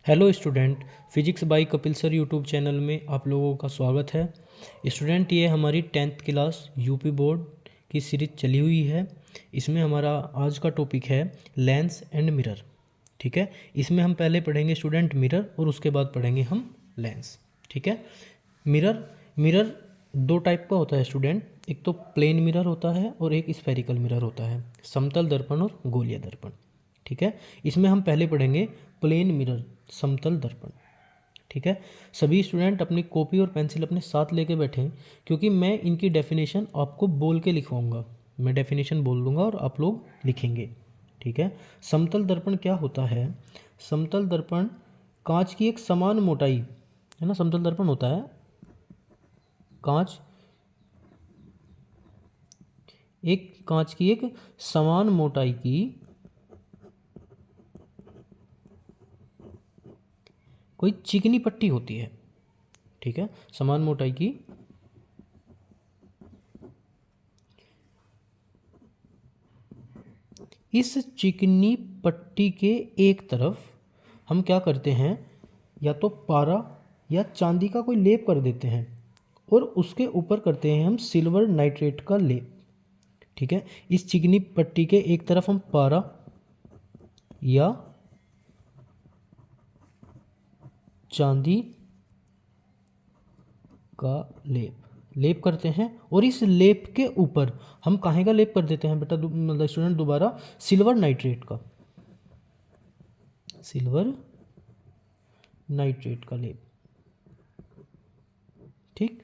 Hello student, physics bye Kapil sir YouTube channel में आप लोगों का स्वागत है। स्टूडेंट, ये हमारी 10th क्लास यूपी बोर्ड की सीरीज चली हुई है। इसमें हमारा आज का टॉपिक है लेंस एंड मिरर। ठीक है, इसमें हम पहले पढ़ेंगे स्टूडेंट मिरर और उसके बाद पढ़ेंगे हम लेंस। ठीक है, मिरर मिरर दो टाइप का होता है स्टूडेंट। एक तो प्लेन मिरर होता है और एक स्फेरिकल मिरर होता है, समतल दर्पण और गोलीय दर्पण। ठीक है, इसमें हम पहले पढ़ेंगे प्लेन मिरर, समतल दर्पण। ठीक है, सभी स्टूडेंट अपनी कॉपी और पेंसिल अपने साथ लेके बैठें, क्योंकि मैं इनकी डेफिनेशन आपको बोल के लिखवाऊंगा। मैं डेफिनेशन बोल दूंगा और आप लोग लिखेंगे। ठीक है, समतल दर्पण क्या होता है? समतल दर्पण कांच की एक समान मोटाई है ना। समतल दर्पण होता है कांच की एक समान मोटाई की कोई चिकनी पट्टी होती है। ठीक है, समान मोटाई की इस चिकनी पट्टी के एक तरफ हम क्या करते हैं, या तो पारा या चांदी का कोई लेप कर देते हैं और उसके ऊपर करते हैं हम सिल्वर नाइट्रेट का लेप। ठीक है, इस चिकनी पट्टी के एक तरफ हम पारा या चांदी का लेप करते हैं और इस लेप के ऊपर हम काहे का लेप कर देते हैं बेटा, मतलब स्टूडेंट दोबारा, सिल्वर नाइट्रेट का लेप। ठीक,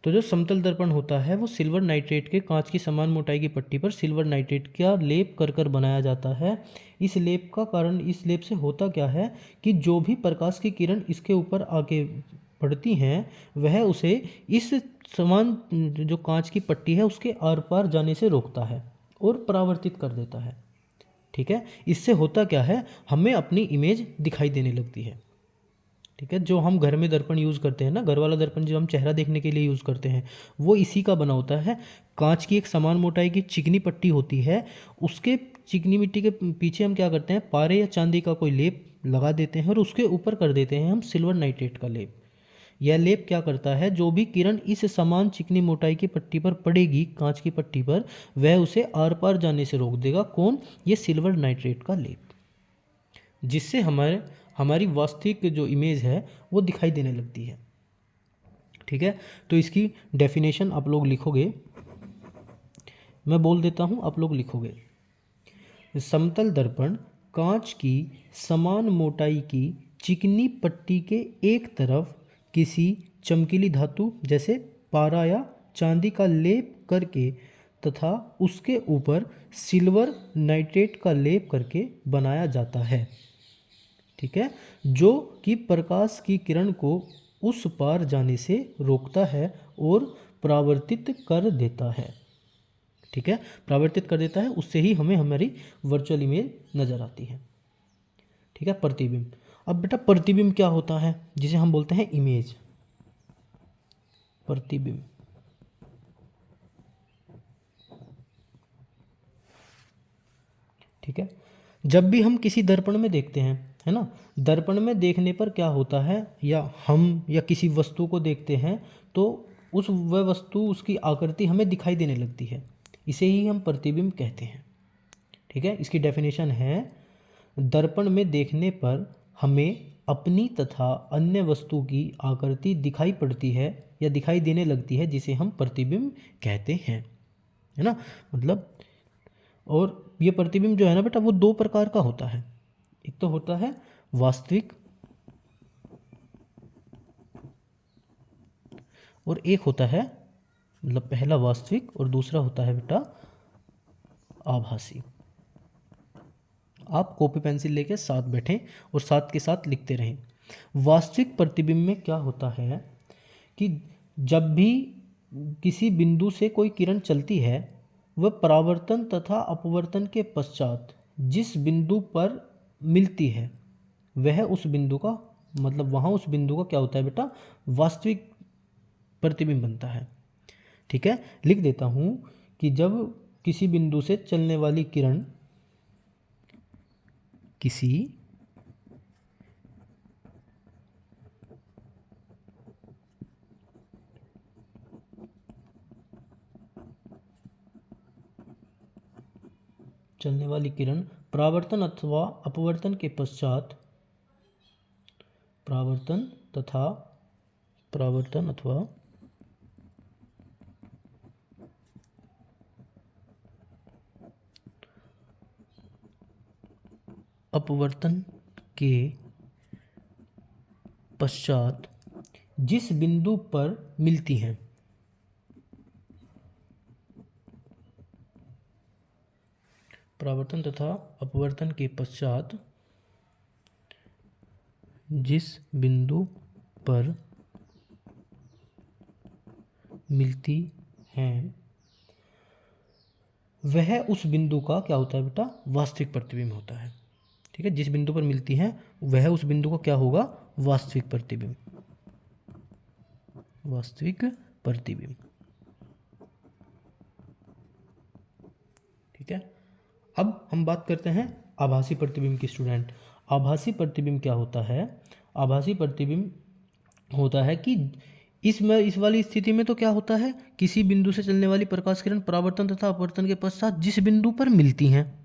तो जो समतल दर्पण होता है वो सिल्वर नाइट्रेट के कांच की समान मोटाई की पट्टी पर सिल्वर नाइट्रेट का लेप कर बनाया जाता है। इस लेप का कारण, इस लेप से होता क्या है कि जो भी प्रकाश की किरण इसके ऊपर आके पड़ती हैं वह उसे इस समान जो कांच की पट्टी है उसके आर पार जाने से रोकता है और परावर्तित कर देता है। ठीक है, इससे होता क्या है, हमें अपनी इमेज दिखाई देने लगती है। ठीक है, जो हम घर में दर्पण यूज़ करते हैं ना, घर वाला दर्पण जो हम चेहरा देखने के लिए यूज़ करते हैं, वो इसी का बना होता है। कांच की एक समान मोटाई की चिकनी पट्टी होती है, उसके चिकनी मिट्टी के पीछे हम क्या करते हैं, पारे या चांदी का कोई लेप लगा देते हैं और उसके ऊपर कर देते हैं हम सिल्वर नाइट्रेट का लेप। यह लेप क्या करता है, जो भी किरण इस समान चिकनी मोटाई की पट्टी पर पड़ेगी, कांच की पट्टी पर, वह उसे आर पार जाने से रोक देगा। कौन? ये सिल्वर नाइट्रेट का लेप, जिससे हमारी वास्तविक जो इमेज है वो दिखाई देने लगती है। ठीक है, तो इसकी डेफिनेशन आप लोग लिखोगे, मैं बोल देता हूँ, आप लोग लिखोगे। समतल दर्पण कांच की समान मोटाई की चिकनी पट्टी के एक तरफ किसी चमकीली धातु जैसे पारा या चांदी का लेप करके तथा उसके ऊपर सिल्वर नाइट्रेट का लेप करके बनाया जाता है। ठीक है, जो कि प्रकाश की किरण को उस पार जाने से रोकता है और परावर्तित कर देता है। ठीक है, परावर्तित कर देता है, उससे ही हमें हमारी वर्चुअल इमेज नज़र आती है। ठीक है, प्रतिबिंब। अब बेटा प्रतिबिंब क्या होता है, जिसे हम बोलते हैं इमेज, प्रतिबिंब। ठीक है, जब भी हम किसी दर्पण में देखते हैं, है ना, दर्पण में देखने पर क्या होता है, या हम या किसी वस्तु को देखते हैं तो वह वस्तु, उसकी आकृति हमें दिखाई देने लगती है। इसे ही हम प्रतिबिंब कहते हैं। ठीक है, इसकी डेफिनेशन है, दर्पण में देखने पर हमें अपनी तथा अन्य वस्तु की आकृति दिखाई पड़ती है या दिखाई देने लगती है, जिसे हम प्रतिबिंब कहते हैं। है ना, मतलब, और ये प्रतिबिंब जो है ना बेटा, वो दो प्रकार का होता है। एक तो होता है वास्तविक और एक होता है, मतलब पहला वास्तविक और दूसरा होता है बेटा आभासी। आप कॉपी पेंसिल लेके साथ बैठें और साथ के साथ लिखते रहें। वास्तविक प्रतिबिंब में क्या होता है कि जब भी किसी बिंदु से कोई किरण चलती है, वह परावर्तन तथा अपवर्तन के पश्चात जिस बिंदु पर मिलती है वह उस बिंदु का, मतलब वहाँ उस बिंदु का क्या होता है बेटा, वास्तविक प्रतिबिंब बनता है। ठीक है, लिख देता हूँ कि जब किसी बिंदु से चलने वाली किरण किसी चलने वाली किरण परावर्तन अथवा अपवर्तन के पश्चात परावर्तन अथवा अपवर्तन के पश्चात जिस बिंदु पर मिलती हैं, परावर्तन तथा अपवर्तन के पश्चात जिस बिंदु पर मिलती हैं वह उस बिंदु का क्या होता है बेटा, वास्तविक प्रतिबिंब होता है। ठीक है, जिस बिंदु पर मिलती हैं वह उस बिंदु का क्या होगा, वास्तविक प्रतिबिंब। वास्तविक प्रतिबिंब। ठीक है, अब हम बात करते हैं आभासी प्रतिबिंब की स्टूडेंट। आभासी प्रतिबिंब क्या होता है? आभासी प्रतिबिंब होता है कि इस वाली स्थिति में तो क्या होता है, किसी बिंदु से चलने वाली प्रकाश किरण परावर्तन तथा अपवर्तन के पश्चात जिस बिंदु पर मिलती हैं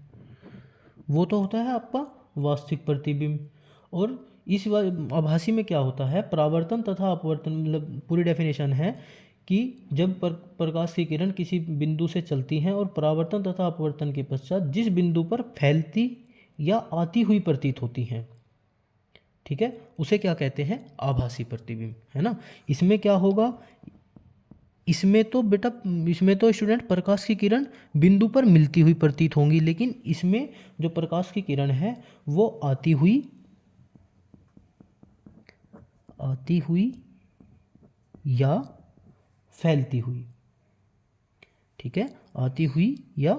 वो तो होता है आपका वास्तविक प्रतिबिंब। और इस आभासी में क्या होता है, परावर्तन तथा अपवर्तन, मतलब पूरी डेफिनेशन है कि जब प्रकाश की किरण किसी बिंदु से चलती हैं और परावर्तन तथा अपवर्तन के पश्चात जिस बिंदु पर फैलती या आती हुई प्रतीत होती हैं, ठीक है, उसे क्या कहते हैं, आभासी प्रतिबिंब, है ना। इसमें क्या होगा, इसमें तो स्टूडेंट प्रकाश की किरण बिंदु पर मिलती हुई प्रतीत होंगी, लेकिन इसमें जो प्रकाश की किरण है वो आती हुई या फैलती हुई, ठीक है, आती हुई या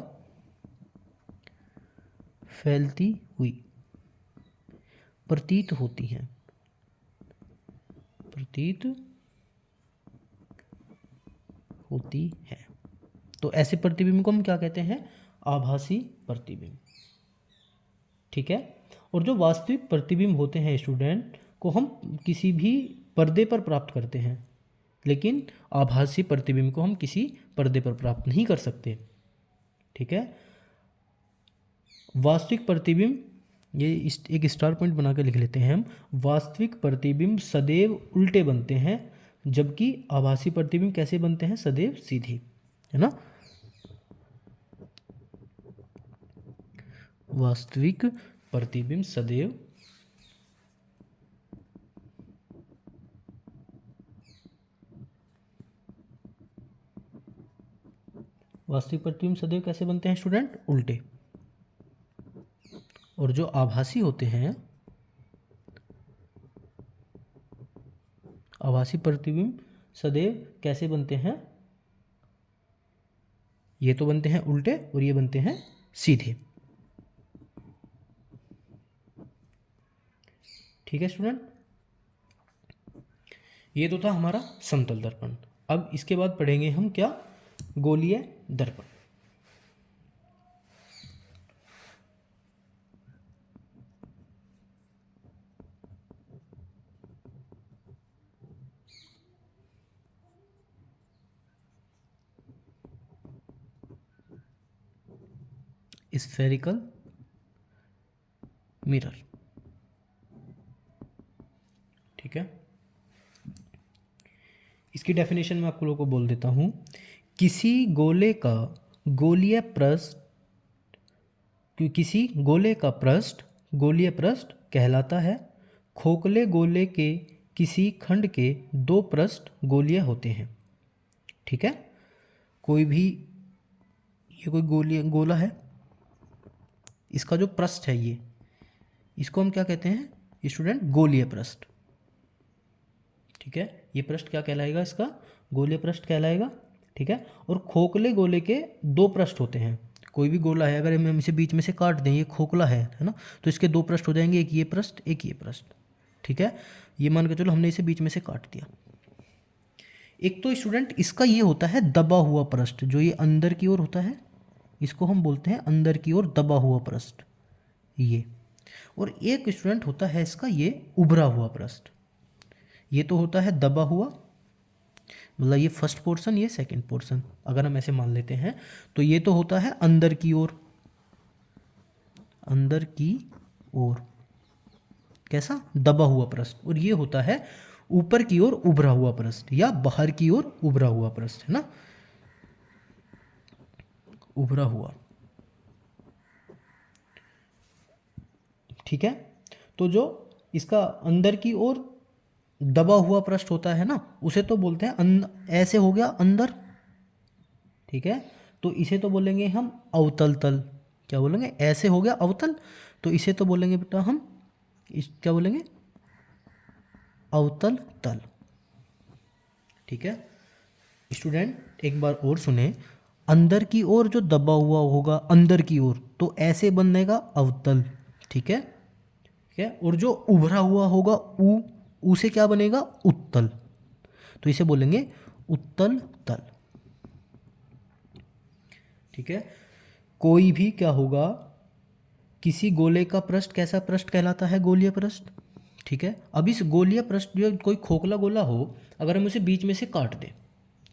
फैलती हुई प्रतीत होती हैं, प्रतीत होती है। तो ऐसे प्रतिबिंब को हम क्या कहते हैं, आभासी प्रतिबिंब। ठीक है, और जो वास्तविक प्रतिबिंब होते हैं स्टूडेंट को हम किसी भी पर्दे पर प्राप्त करते हैं, लेकिन आभासी प्रतिबिंब को हम किसी पर्दे पर प्राप्त नहीं कर सकते। ठीक है, वास्तविक प्रतिबिंब, ये एक स्टार पॉइंट बना के लिख लेते हैं हम, वास्तविक प्रतिबिंब सदैव उल्टे बनते हैं, जबकि आभासी प्रतिबिंब कैसे बनते हैं, सदैव सीधे, है ना। वास्तविक प्रतिबिंब सदैव कैसे बनते हैं स्टूडेंट, उल्टे। और जो आभासी होते हैं, आभासी प्रतिबिंब सदैव कैसे बनते हैं, ये तो बनते हैं उल्टे और ये बनते हैं सीधे। ठीक है स्टूडेंट, ये तो था हमारा समतल दर्पण। अब इसके बाद पढ़ेंगे हम क्या, गोलीय दर्पण। Spherical mirror. ठीक है, इसकी डेफिनेशन मैं आप लोगों को बोल देता हूं। किसी गोले का गोलीय पृष्ठ कहलाता है। खोखले गोले के किसी खंड के दो पृष्ठ गोलीय होते हैं। ठीक है, कोई भी, ये कोई गोला है, इसका जो पृष्ठ है ये, इसको हम क्या कहते हैं स्टूडेंट, गोलीय पृष्ठ। ठीक है, ये पृष्ठ क्या कहलाएगा, इसका गोलीय पृष्ठ कहलाएगा। ठीक है, और खोखले गोले के दो पृष्ठ होते हैं। कोई भी गोला है, अगर हम इसे बीच में से काट दें, ये खोखला है ना, तो इसके दो पृष्ठ हो जाएंगे, एक ये पृष्ठ, एक ये पृष्ठ। ठीक है, ये मान के चलो हमने इसे बीच में से काट दिया। एक तो स्टूडेंट इसका ये होता है दबा हुआ पृष्ठ, जो ये अंदर की ओर होता है, इसको हम बोलते हैं अंदर की ओर दबा हुआ पृष्ठ ये। और एक स्टूडेंट होता है इसका ये उभरा हुआ पृष्ठ, ये तो होता है दबा हुआ, मतलब ये फर्स्ट पोर्शन, ये सेकंड पोर्शन, अगर हम ऐसे मान लेते हैं तो ये तो होता है अंदर की ओर, अंदर की ओर कैसा दबा हुआ पृष्ठ, और ये होता है ऊपर की ओर उभरा हुआ पृष्ठ या बाहर की ओर उभरा हुआ पृष्ठ, है ना, उभरा हुआ। ठीक है, तो जो इसका अंदर की ओर दबा हुआ पृष्ठ होता है ना, उसे तो बोलते हैं ऐसे हो गया अंदर। ठीक है, तो इसे तो बोलेंगे हम अवतल तल। क्या बोलेंगे, ऐसे हो गया अवतल, तो इसे तो बोलेंगे बेटा हम क्या बोलेंगे, अवतल तल। ठीक है स्टूडेंट, एक बार और सुने, अंदर की ओर जो दबा हुआ होगा अंदर की ओर, तो ऐसे बनेगा अवतल। ठीक है, ठीक है, और जो उभरा हुआ होगा ऊ से क्या बनेगा, उत्तल। तो इसे बोलेंगे उत्तल तल। ठीक है, कोई भी क्या होगा, किसी गोले का पृष्ठ कैसा पृष्ठ कहलाता है, गोलीय पृष्ठ। ठीक है, अब इस गोलीय पृष्ठ जो कोई खोखला गोला हो, अगर हम उसे बीच में से काट दें,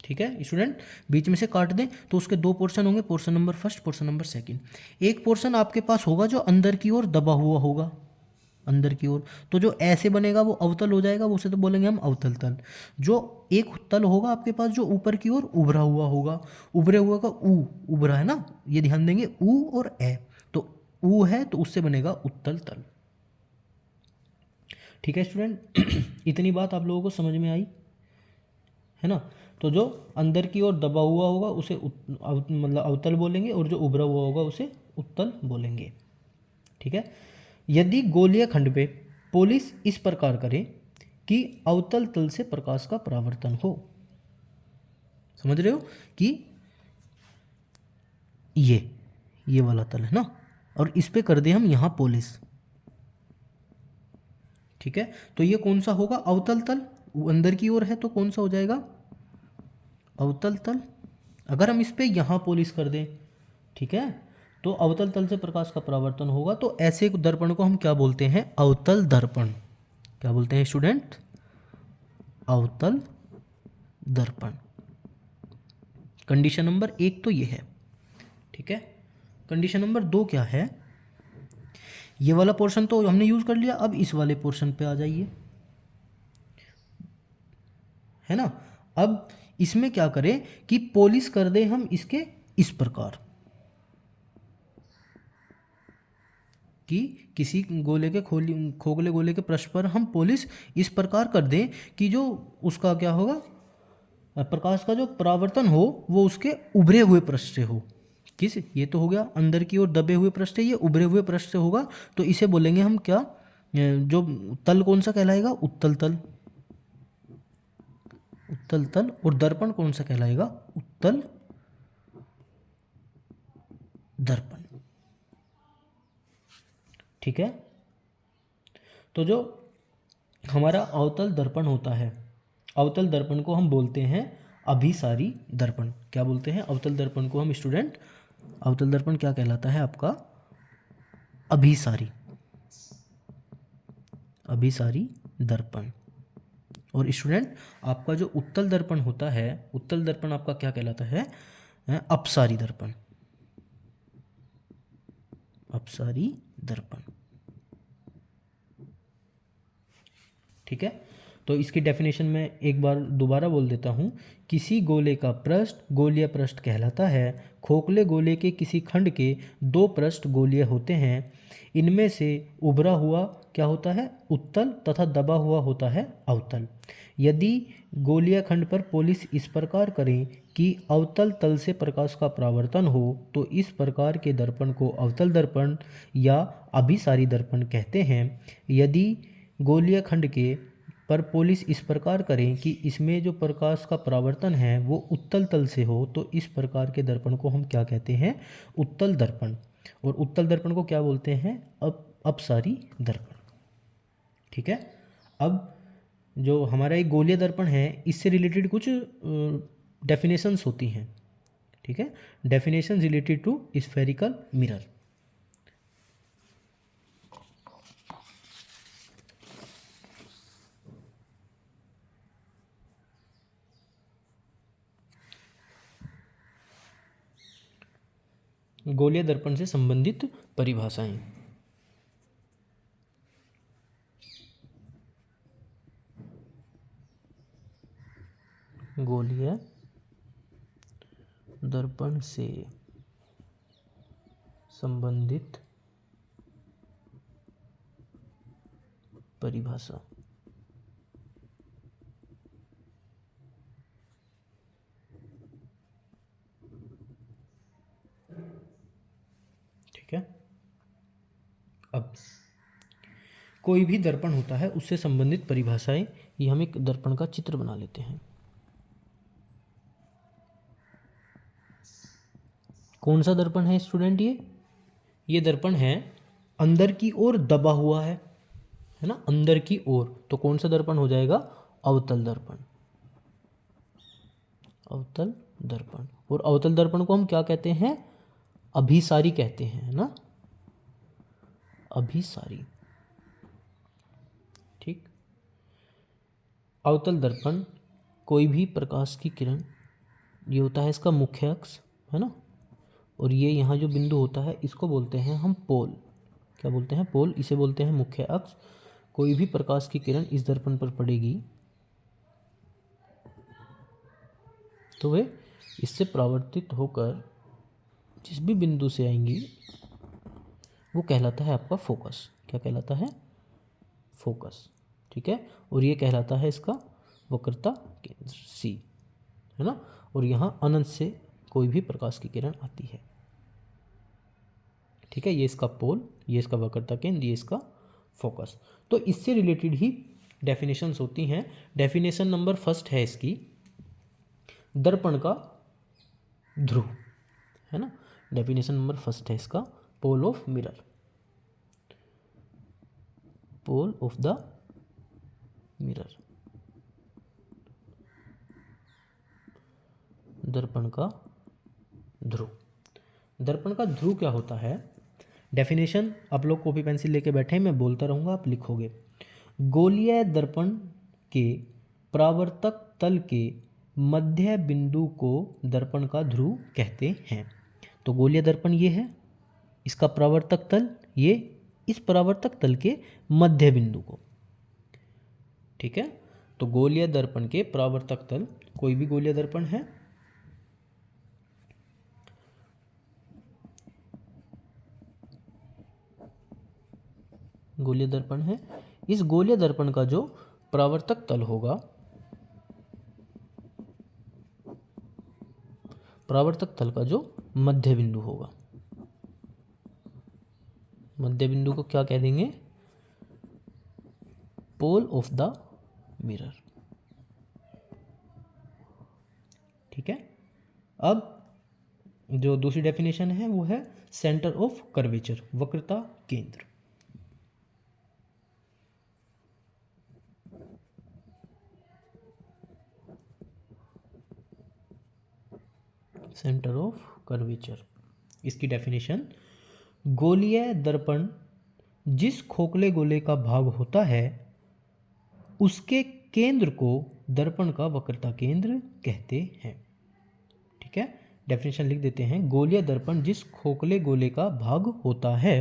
ठीक है स्टूडेंट, बीच में से काट दें तो उसके दो पोर्शन होंगे, portion number first, portion number second. एक पोर्शन आपके पास होगा जो अंदर की ओर दबा हुआ होगा, अंदर की ओर, तो जो ऐसे बनेगा वो अवतल हो जाएगा, उसे तो बोलेंगे हम अवतल तल। जो एक तल होगा आपके पास जो ऊपर की ओर उभरा हुआ होगा, उभरे हुआ का ऊ, उभरा है ना, ये ध्यान देंगे ऊ और ए, तो ऊ है तो उससे बनेगा उत्तल तल। ठीक है स्टूडेंट, इतनी बात आप लोगों को समझ में आई है ना। तो जो अंदर की ओर दबा हुआ होगा उसे मतलब अवतल बोलेंगे, और जो उभरा हुआ होगा उसे उत्तल बोलेंगे। ठीक है, यदि गोलीय खंड पे पोलिस इस प्रकार करे कि अवतल तल से प्रकाश का परावर्तन हो, समझ रहे हो कि ये वाला तल है ना, और इस पे कर दे हम यहाँ पोलिस। ठीक है, तो ये कौन सा होगा, अवतल तल, वो अंदर की ओर है तो कौन सा हो जाएगा, अवतल तल। अगर हम इस पे यहाँ पोलिस कर दें, ठीक है, तो अवतल तल से प्रकाश का परावर्तन होगा, तो ऐसे दर्पण को हम क्या बोलते हैं, अवतल दर्पण। क्या बोलते हैं स्टूडेंट, अवतल दर्पण। कंडीशन नंबर एक तो ये है। ठीक है, कंडीशन नंबर दो क्या है, ये वाला पोर्शन तो हमने यूज कर लिया, अब इस वाले पोर्शन पे आ जाइए, है ना। अब इसमें क्या करें कि पॉलिश कर दें हम इसके इस प्रकार, कि किसी गोले के खोखले गोले के पृष्ठ पर हम पॉलिश इस प्रकार कर दें कि जो उसका क्या होगा, प्रकाश का जो परावर्तन हो वो उसके उभरे हुए पृष्ठ से हो। किस, ये तो हो गया अंदर की ओर दबे हुए पृष्ठ है, ये उभरे हुए पृष्ठ से होगा, तो इसे बोलेंगे हम क्या, जो तल कौन सा कहलाएगा, उत्तल तल। उत्तल तल, और दर्पण कौन सा कहलाएगा, उत्तल दर्पण। ठीक है, तो जो हमारा अवतल दर्पण होता है, अवतल दर्पण को हम बोलते हैं अभिसारी दर्पण। क्या बोलते हैं अवतल दर्पण को हम स्टूडेंट, अवतल दर्पण क्या कहलाता है आपका, अभिसारी, अभिसारी दर्पण। और स्टूडेंट आपका जो उत्तल दर्पण होता है, उत्तल दर्पण आपका क्या कहलाता है, अपसारी दर्पण, अपसारी दर्पण। ठीक है, तो इसकी डेफिनेशन में एक बार दोबारा बोल देता हूँ, किसी गोले का पृष्ठ गोलीय पृष्ठ कहलाता है, खोखले गोले के किसी खंड के दो पृष्ठ गोलीय होते हैं, इनमें से उभरा हुआ क्या होता है, उत्तल, तथा दबा हुआ होता है अवतल। यदि गोलीय खंड पर पोलिश इस प्रकार करें कि अवतल तल से प्रकाश का परावर्तन हो, तो इस प्रकार के दर्पण को अवतल दर्पण या अभिसारी दर्पण कहते हैं। यदि गोलीय खंड के पर पोलिश इस प्रकार करें कि इसमें जो प्रकाश का परावर्तन है वो उत्तल तल से हो, तो इस प्रकार के दर्पण को हम क्या कहते हैं, उत्तल दर्पण। और उत्तल दर्पण को क्या बोलते हैं, अपसारी दर्पण। ठीक है, अब जो हमारा एक गोलीय दर्पण है इससे रिलेटेड कुछ डेफिनेशंस होती हैं। ठीक है, definition related to spherical mirror. गोलीय दर्पण से संबंधित परिभाषाएं। गोलीय दर्पण से संबंधित परिभाषा। ठीक है। अब कोई भी दर्पण होता है उससे संबंधित परिभाषाएं, ये हम एक दर्पण का चित्र बना लेते हैं। कौन सा दर्पण है स्टूडेंट? ये दर्पण है अंदर की ओर दबा हुआ है ना, अंदर की ओर। तो कौन सा दर्पण हो जाएगा? अवतल दर्पण। अवतल दर्पण। और अवतल दर्पण को हम क्या कहते हैं? अभिसारी कहते हैं, है ना, अभिसारी। ठीक। अवतल दर्पण कोई भी प्रकाश की किरण, ये होता है इसका मुख्य अक्ष, है ना, और ये यहाँ जो बिंदु होता है इसको बोलते हैं हम पोल। क्या बोलते हैं? पोल। इसे बोलते हैं मुख्य अक्ष। कोई भी प्रकाश की किरण इस दर्पण पर पड़ेगी तो वे इससे परावर्तित होकर जिस भी बिंदु से आएंगी वो कहलाता है आपका फोकस। क्या कहलाता है? फोकस। ठीक है। और ये कहलाता है इसका वक्रता केंद्र सी, है ना। और यहाँ अनंत से कोई भी प्रकाश की किरण आती है। ठीक है। ये इसका पोल, ये इसका वक्रता केंद्र, ये इसका फोकस। तो इससे रिलेटेड ही डेफिनेशंस होती हैं। डेफिनेशन नंबर फर्स्ट है इसकी, दर्पण का ध्रुव, है ना। डेफिनेशन नंबर फर्स्ट है इसका, pole of mirror. Pole of the mirror, दर्पण का ध्रुव। दर्पण का ध्रुव क्या होता है? डेफिनेशन आप लोग कॉपी पेंसिल लेके बैठे हैं, मैं बोलता रहूँगा, आप लिखोगे। गोलीय दर्पण के परावर्तक तल के मध्य बिंदु को दर्पण का ध्रुव कहते हैं। तो गोलीय दर्पण ये है, इसका परावर्तक तल ये, इस परावर्तक तल के मध्य बिंदु को। ठीक है। तो गोलीय दर्पण के परावर्तक तल, कोई भी गोलीय दर्पण है, गोलीय दर्पण है, इस गोलीय दर्पण का जो परावर्तक तल होगा, परावर्तक तल का जो मध्य बिंदु होगा, मध्य बिंदु को क्या कह देंगे? Pole of the mirror. ठीक है। अब जो दूसरी डेफिनेशन है वो है सेंटर ऑफ कर्वेचर, वक्रता केंद्र। सेंटर ऑफ कर्वेचर, इसकी डेफिनेशन, गोलीय दर्पण जिस खोखले गोले का भाग होता है उसके केंद्र को दर्पण का वक्रता केंद्र कहते हैं। ठीक है। डेफिनेशन लिख देते हैं। गोलीय दर्पण जिस खोखले गोले का भाग होता है,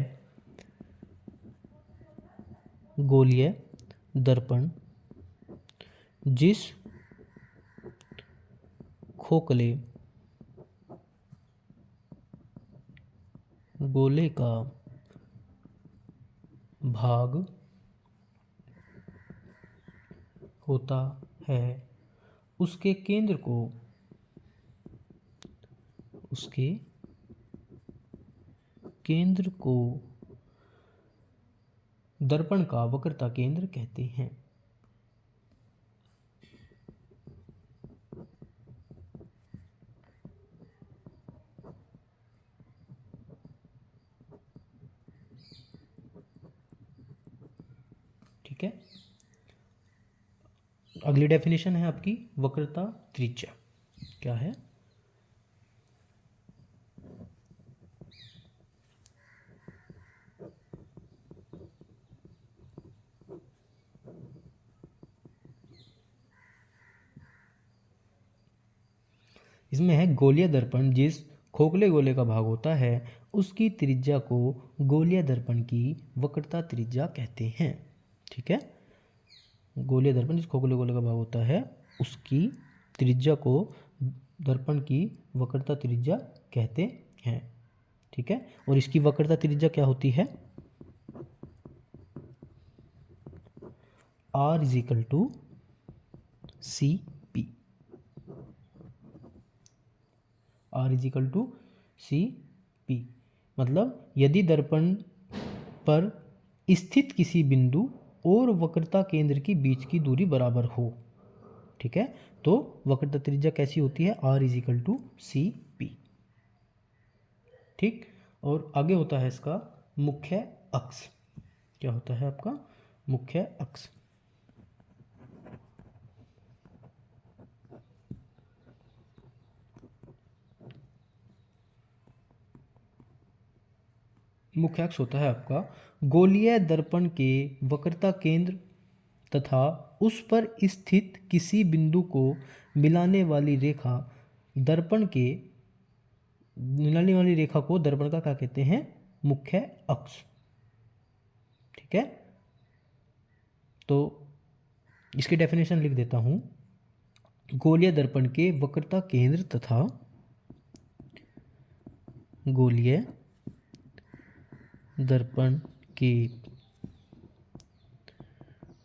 गोलीय दर्पण जिस खोखले गोले का भाग होता है उसके केंद्र को, उसके केंद्र को दर्पण का वक्रता केंद्र कहते हैं। ठीक है। अगली डेफिनेशन है आपकी वक्रता त्रिज्या। क्या है? इसमें है गोलीय दर्पण जिस खोखले गोले का भाग होता है उसकी त्रिज्या को गोलीय दर्पण की वक्रता त्रिज्या कहते हैं। ठीक है। गोलीय दर्पण जिस खोखले गोले का भाग होता है उसकी त्रिज्या को दर्पण की वक्रता त्रिज्या कहते हैं। ठीक है, और इसकी वक्रता त्रिज्या क्या होती है? R is equal to C P. R is equal to C P मतलब यदि दर्पण पर स्थित किसी बिंदु और वक्रता केंद्र के बीच की दूरी बराबर हो, ठीक है, तो वक्रता त्रिज्या कैसी होती है? R is equal to C P. ठीक, और आगे होता है इसका मुख्य अक्ष। क्या होता है आपका मुख्य अक्ष? मुख्य अक्ष होता है आपका गोलीय दर्पण के वक्रता केंद्र तथा उस पर स्थित किसी बिंदु को मिलाने वाली रेखा दर्पण के मिलाने वाली रेखा को दर्पण का क्या कहते हैं? मुख्य अक्ष। ठीक है, तो इसकी डेफिनेशन लिख देता हूं। गोलीय दर्पण के वक्रता केंद्र तथा गोलीय दर्पण के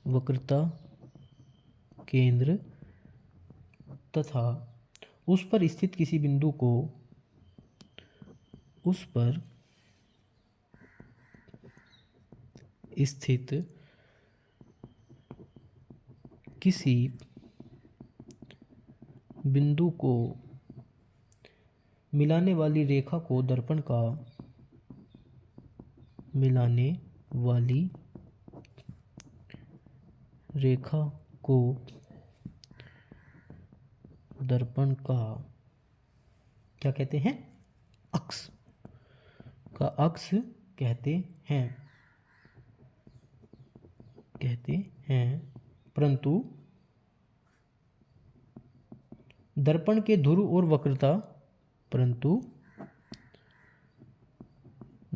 वक्रता केंद्र तथा उस पर स्थित किसी बिंदु को उस पर स्थित किसी बिंदु को मिलाने वाली रेखा को दर्पण का मिलाने वाली रेखा को दर्पण का क्या कहते हैं? अक्ष का अक्ष कहते हैं परंतु दर्पण के ध्रुव और वक्रता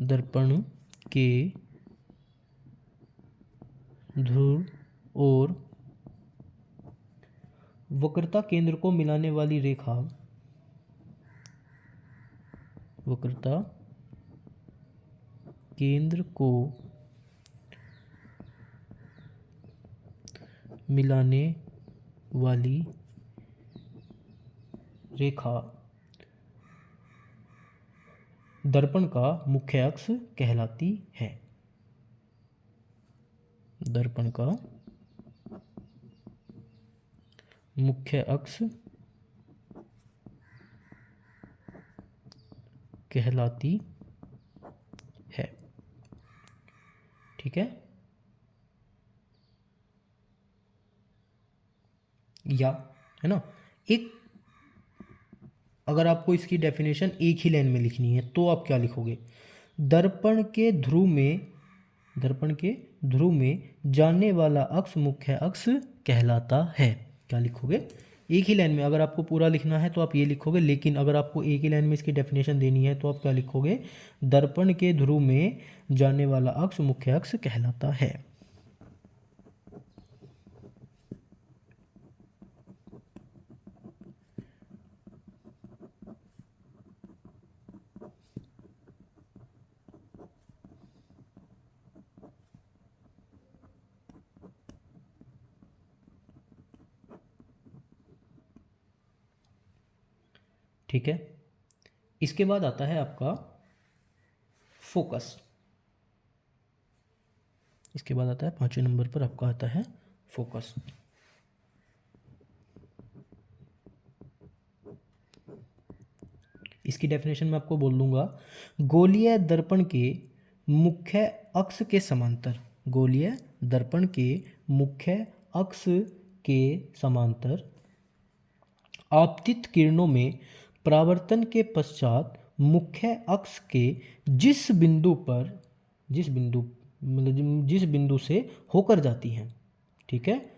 दर्पण के ध्रुव और वक्रता केंद्र को मिलाने वाली रेखा वक्रता केंद्र को मिलाने वाली रेखा दर्पण का मुख्य अक्ष कहलाती है। दर्पण का मुख्य अक्ष कहलाती है। ठीक है, या है ना। एक अगर आपको इसकी डेफिनेशन एक ही लाइन में लिखनी है तो आप क्या लिखोगे? दर्पण के ध्रुव में जाने वाला अक्ष मुख्य अक्ष कहलाता है। क्या लिखोगे? एक ही लाइन में। अगर आपको पूरा लिखना है तो आप ये लिखोगे, लेकिन अगर आपको एक ही लाइन में इसकी डेफिनेशन देनी है तो आप क्या लिखोगे? दर्पण के ध्रुव में जाने वाला अक्ष मुख्य अक्ष कहलाता है। ठीक है, इसके बाद आता है आपका फोकस। इसके बाद आता है 5वें नंबर पर आपका आता है फोकस। इसकी डेफिनेशन मैं आपको बोल दूंगा। गोलीय दर्पण के मुख्य अक्ष के समांतर, गोलीय दर्पण के मुख्य अक्ष के समांतर आपतित किरणों में परावर्तन के पश्चात मुख्य अक्ष के जिस बिंदु से होकर जाती हैं, ठीक है,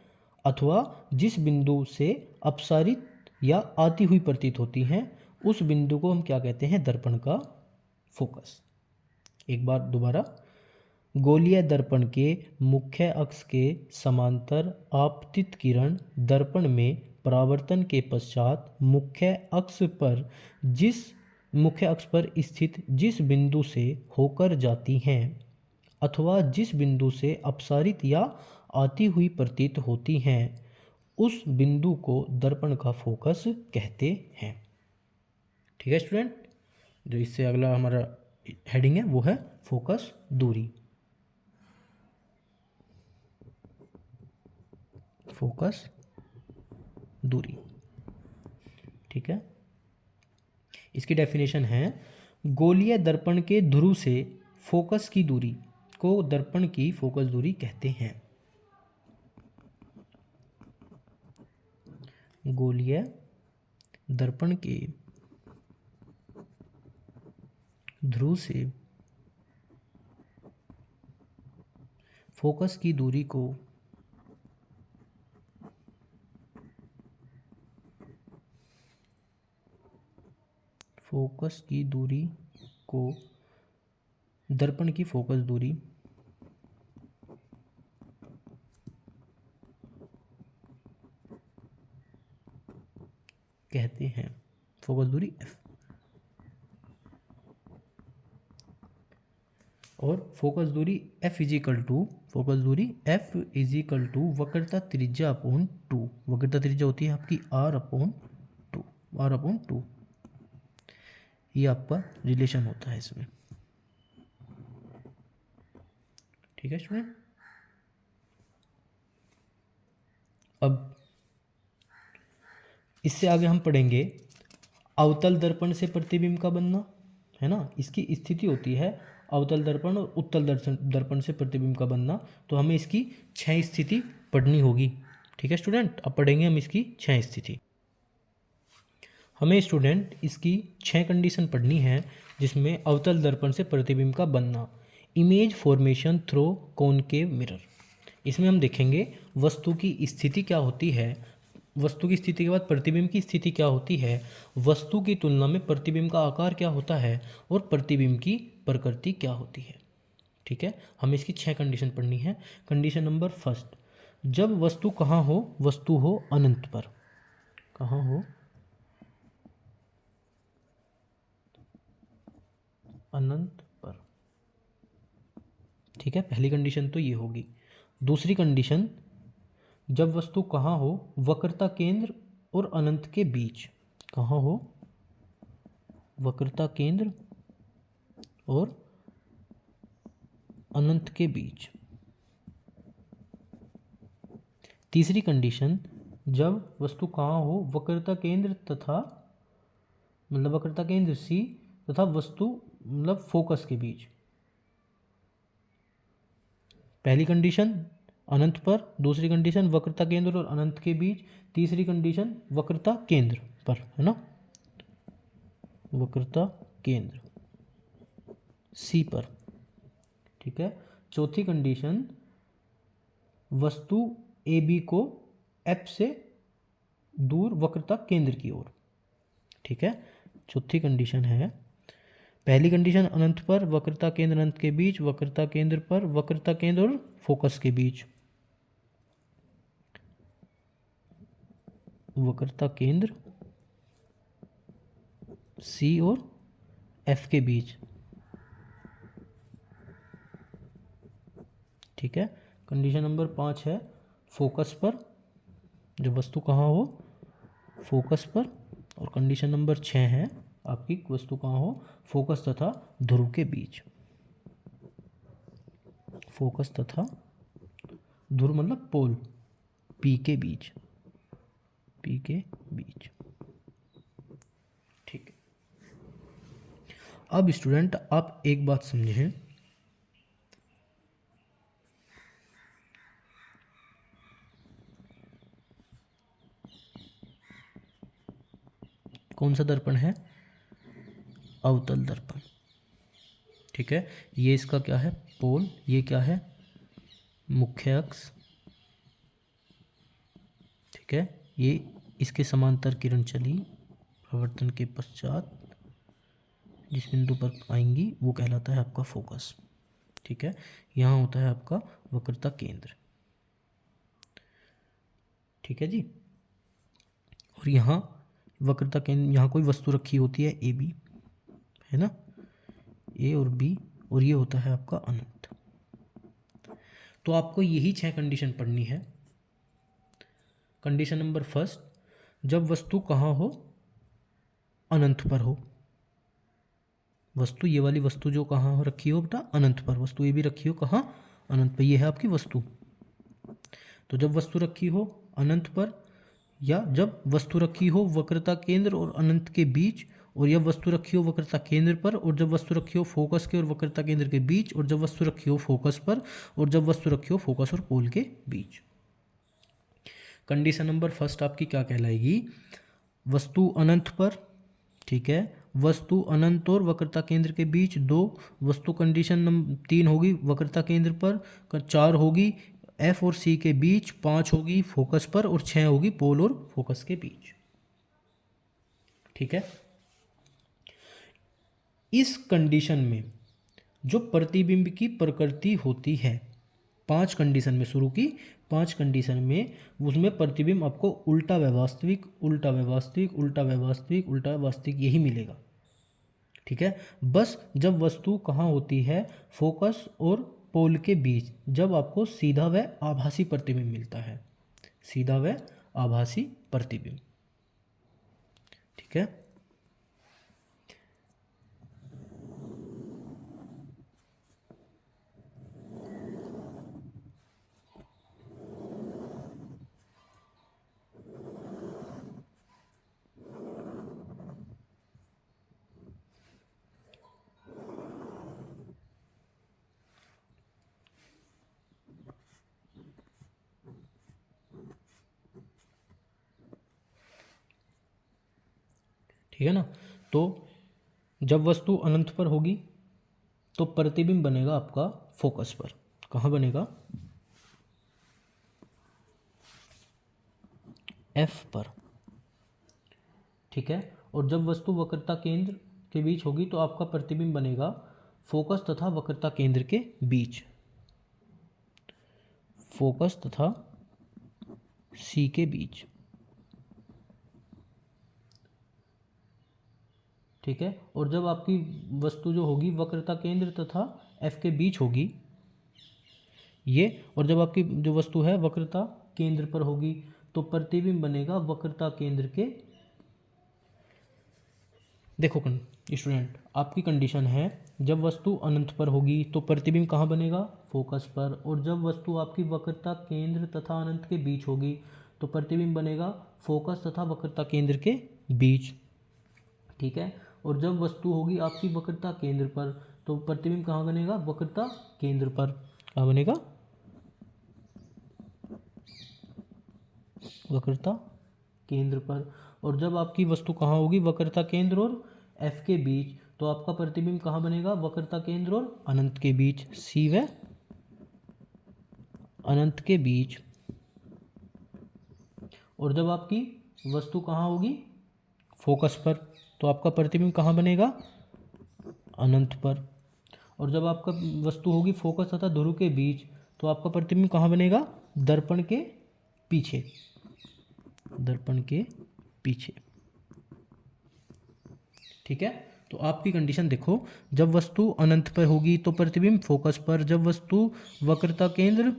अथवा जिस बिंदु से अपसारित या आती हुई प्रतीत होती हैं, उस बिंदु को हम क्या कहते हैं? दर्पण का फोकस। एक बार दोबारा, गोलीय दर्पण के मुख्य अक्ष के समांतर आपतित किरण दर्पण में परावर्तन के पश्चात मुख्य अक्ष पर स्थित जिस बिंदु से होकर जाती हैं अथवा जिस बिंदु से अपसारित या आती हुई प्रतीत होती हैं उस बिंदु को दर्पण का फोकस कहते हैं। ठीक है स्टूडेंट, जो इससे अगला हमारा हेडिंग है वो है फोकस दूरी। फोकस दूरी, ठीक है। इसकी डेफिनेशन है, गोलीय दर्पण के ध्रुव से फोकस की दूरी को दर्पण की फोकस दूरी कहते हैं। गोलीय दर्पण के ध्रुव से फोकस की दूरी को दर्पण की फोकस दूरी कहते हैं। फोकस दूरी f, और फोकस दूरी f इज इक्वल टू वक्रता त्रिज्या अपॉन 2। वक्रता त्रिज्या होती है आपकी r अपॉन 2। ये आपका रिलेशन होता है इसमें। ठीक है स्टूडेंट, अब इससे आगे हम पढ़ेंगे अवतल दर्पण से प्रतिबिंब का बनना, है ना। इसकी स्थिति होती है अवतल दर्पण और उत्तल दर्पण से प्रतिबिंब का बनना। तो हमें इसकी 6 स्थिति पढ़नी होगी। ठीक है स्टूडेंट, अब पढ़ेंगे हम इसकी 6 स्थिति। हमें स्टूडेंट इसकी 6 कंडीशन पढ़नी है जिसमें अवतल दर्पण से प्रतिबिंब का बनना। Image formation through concave mirror, इसमें हम देखेंगे वस्तु की स्थिति क्या होती है, वस्तु की स्थिति के बाद प्रतिबिंब की स्थिति क्या होती है, वस्तु की तुलना में प्रतिबिंब का आकार क्या होता है और प्रतिबिंब की प्रकृति क्या होती है। ठीक है, हमें इसकी 6 कंडीशन पढ़नी है। कंडीशन नंबर फर्स्ट, जब वस्तु कहाँ हो, वस्तु हो अनंत पर। कहाँ हो, अनंत पर। ठीक है, पहली कंडीशन तो ये होगी। दूसरी कंडीशन, जब वस्तु कहाँ हो, वक्रता केंद्र और अनंत के बीच। कहाँ हो, वक्रता केंद्र और अनंत के बीच। तीसरी कंडीशन, जब वस्तु कहाँ हो, वक्रता केंद्र तथा मतलब वक्रता केंद्र सी तथा वस्तु मतलब फोकस के बीच। पहली कंडीशन अनंत पर, दूसरी कंडीशन वक्रता केंद्र और अनंत के बीच, तीसरी कंडीशन वक्रता केंद्र पर, है ना, वक्रता केंद्र सी पर। ठीक है, चौथी कंडीशन, वस्तु ए बी को एफ से दूर वक्रता केंद्र की ओर। ठीक है, चौथी कंडीशन है, पहली कंडीशन अनंत पर, वक्रता केंद्र अनंत के बीच, वक्रता केंद्र पर, वक्रता केंद्र और फोकस के बीच, वक्रता केंद्र सी और एफ के बीच। ठीक है, कंडीशन नंबर 5 है फोकस पर, जब वस्तु कहाँ हो, फोकस पर। और कंडीशन नंबर 6 है आपकी वस्तु कहाँ हो, फोकस तथा ध्रुव के बीच। फोकस तथा ध्रुव मतलब पोल पी के बीच, पी के बीच। ठीक है, अब स्टूडेंट आप एक बात समझें, कौन सा दर्पण है, अवतल दर्पण। ठीक है, ये इसका क्या है, पोल, ये क्या है, मुख्य अक्ष। ठीक है, ये इसके समांतर किरण चली, प्रवर्तन के पश्चात जिस बिंदु पर आएंगी वो कहलाता है आपका फोकस। ठीक है, यहाँ होता है आपका वक्रता केंद्र। ठीक है जी, और यहाँ वक्रता केंद्र, यहाँ कोई वस्तु रखी होती है ए बी, है ना, ए और बी, और ये होता है आपका अनंत। तो आपको यही 6 कंडीशन पढ़नी है। कंडीशन नंबर फर्स्ट, जब वस्तु कहाँ हो, अनंत पर हो। वस्तु, ये वाली वस्तु जो कहाँ हो रखी हो बेटा, अनंत पर। वस्तु ये भी रखी हो कहाँ, अनंत पर। ये है आपकी वस्तु। तो जब वस्तु रखी हो अनंत पर, या जब वस्तु रखी हो वक्रता केंद्र और अनंत के बीच, और जब वस्तु रखी हो वक्रता केंद्र पर, और जब वस्तु रखी हो फोकस के और वक्रता केंद्र के बीच, और जब वस्तु रखी हो फोकस पर, और जब वस्तु रखी हो फोकस और पोल के बीच। कंडीशन नंबर फर्स्ट आपकी क्या कहलाएगी, वस्तु अनंत पर, ठीक है, वस्तु अनंत और वक्रता केंद्र के बीच 2, वस्तु कंडीशन नंबर 3 होगी वक्रता केंद्र पर, 4 होगी एफ और सी के बीच, 5 होगी फोकस पर, और 6 होगी पोल और फोकस के बीच। ठीक है। इस कंडीशन में जो प्रतिबिंब की प्रकृति होती है, 5 कंडीशन में शुरू की, 5 कंडीशन में उसमें प्रतिबिंब आपको उल्टा व्यवास्तविक, उल्टा व्यवास्तविक, उल्टा व्यवास्तविक, उल्टा वास्तविक यही मिलेगा। ठीक है। बस जब वस्तु कहाँ होती है, फोकस और पोल के बीच, जब आपको सीधा व आभासी प्रतिबिंब मिलता है, सीधा व आभासी प्रतिबिंब। ठीक है। ठीक है ना। तो जब वस्तु अनंत पर होगी तो प्रतिबिंब बनेगा आपका फोकस पर। कहाँ बनेगा, एफ पर। ठीक है। और जब वस्तु वक्रता केंद्र के बीच होगी तो आपका प्रतिबिंब बनेगा फोकस तथा वक्रता केंद्र के बीच, फोकस तथा सी के बीच। ठीक है। और जब आपकी वस्तु जो होगी वक्रता केंद्र तथा एफ के बीच होगी ये, और जब आपकी जो वस्तु है वक्रता केंद्र पर होगी तो प्रतिबिंब बनेगा वक्रता केंद्र के। देखो स्टूडेंट, आपकी कंडीशन है जब वस्तु अनंत पर होगी तो प्रतिबिंब कहाँ बनेगा, फोकस पर, और जब वस्तु आपकी वक्रता केंद्र तथा अनंत के बीच होगी तो प्रतिबिंब बनेगा फोकस तथा वक्रता केंद्र के बीच। ठीक है। और जब वस्तु होगी आपकी वक्रता केंद्र पर तो प्रतिबिंब कहाँ बनेगा, वक्रता केंद्र पर। कहाँ बनेगा, वक्रता केंद्र पर। और जब आपकी वस्तु कहाँ होगी, वक्रता केंद्र और एफ के बीच, तो आपका प्रतिबिंब कहाँ बनेगा, वक्रता केंद्र और अनंत के बीच, सी व अनंत के बीच। और जब आपकी वस्तु कहाँ होगी, फोकस पर, तो आपका प्रतिबिंब कहाँ बनेगा, अनंत पर। और जब आपका वस्तु होगी फोकस तथा ध्रुव के बीच तो आपका प्रतिबिंब कहाँ बनेगा, दर्पण के पीछे, दर्पण के पीछे। ठीक है। तो आपकी कंडीशन देखो, जब वस्तु अनंत पर होगी तो प्रतिबिंब फोकस पर, जब वस्तु वक्रता केंद्र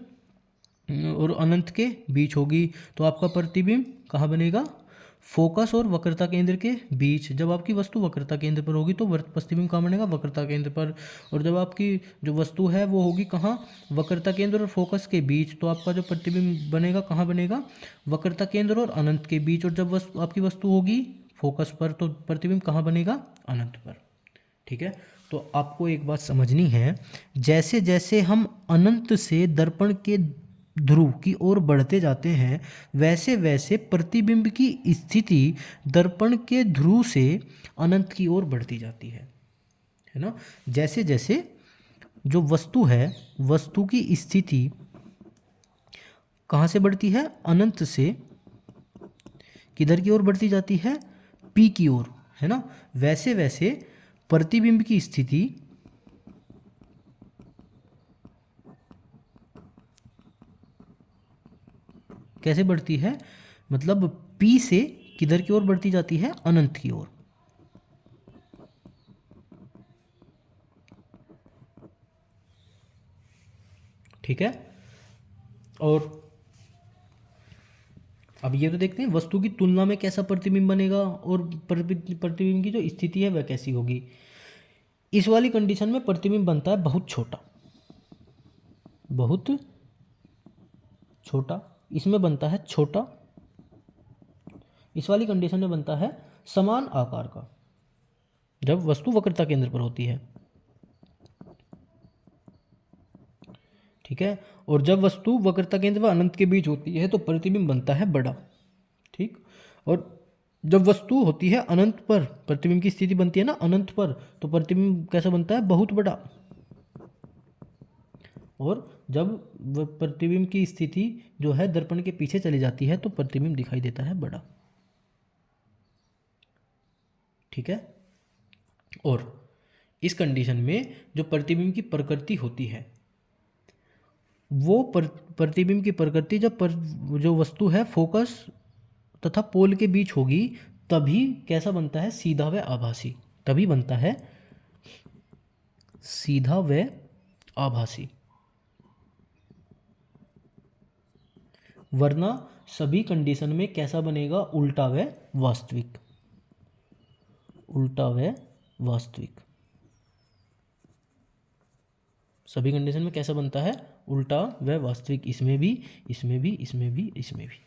और अनंत के बीच होगी तो आपका प्रतिबिंब कहाँ बनेगा, फोकस और वक्रता केंद्र के बीच। जब आपकी वस्तु वक्रता केंद्र पर होगी तो प्रतिबिंब कहाँ बनेगा, वक्रता केंद्र पर। और जब आपकी जो वस्तु है वो होगी कहाँ, वक्रता केंद्र और फोकस के बीच, तो आपका जो प्रतिबिंब बनेगा कहाँ बनेगा, वक्रता केंद्र और अनंत के बीच। और जब वस्तु आपकी वस्तु होगी फोकस पर तो प्रतिबिंब कहाँ बनेगा, अनंत पर। ठीक है। तो आपको एक बात समझनी है, जैसे जैसे हम अनंत से दर्पण के ध्रुव की ओर बढ़ते जाते हैं वैसे वैसे प्रतिबिंब की स्थिति दर्पण के ध्रुव से अनंत की ओर बढ़ती जाती है ना। जैसे जैसे जो वस्तु है, वस्तु की स्थिति कहाँ से बढ़ती है, अनंत से किधर की ओर बढ़ती जाती है, पी की ओर, है ना। वैसे वैसे प्रतिबिंब की स्थिति कैसे बढ़ती है, मतलब पी से किधर की ओर बढ़ती जाती है? अनंत की ओर। ठीक है। और अब ये तो देखते हैं वस्तु की तुलना में कैसा प्रतिबिंब बनेगा और प्रतिबिंब की जो स्थिति है वह कैसी होगी। इस वाली कंडीशन में प्रतिबिंब बनता है बहुत छोटा, बहुत छोटा। इसमें बनता है छोटा, इस वाली कंडीशन में बनता है समान आकार का, जब वस्तु वक्रता केंद्र पर होती है। ठीक है। और जब वस्तु वक्रता केंद्र व अनंत के बीच होती है तो प्रतिबिंब बनता है बड़ा। ठीक। और जब वस्तु होती है अनंत पर, प्रतिबिंब की स्थिति बनती है ना अनंत पर, तो प्रतिबिंब कैसा बनता है? बहुत बड़ा। और जब प्रतिबिंब की स्थिति जो है दर्पण के पीछे चली जाती है तो प्रतिबिंब दिखाई देता है बड़ा। ठीक है। और इस कंडीशन में जो प्रतिबिंब की प्रकृति होती है वो प्रतिबिंब की प्रकृति जब जो वस्तु है फोकस तथा पोल के बीच होगी तभी कैसा बनता है? सीधा व आभासी। तभी बनता है सीधा व आभासी, वरना सभी कंडीशन में कैसा बनेगा? उल्टा व वास्तविक। उल्टा व वास्तविक सभी कंडीशन में कैसा बनता है? उल्टा व वास्तविक। इसमें भी, इसमें भी, इसमें भी, इसमें भी।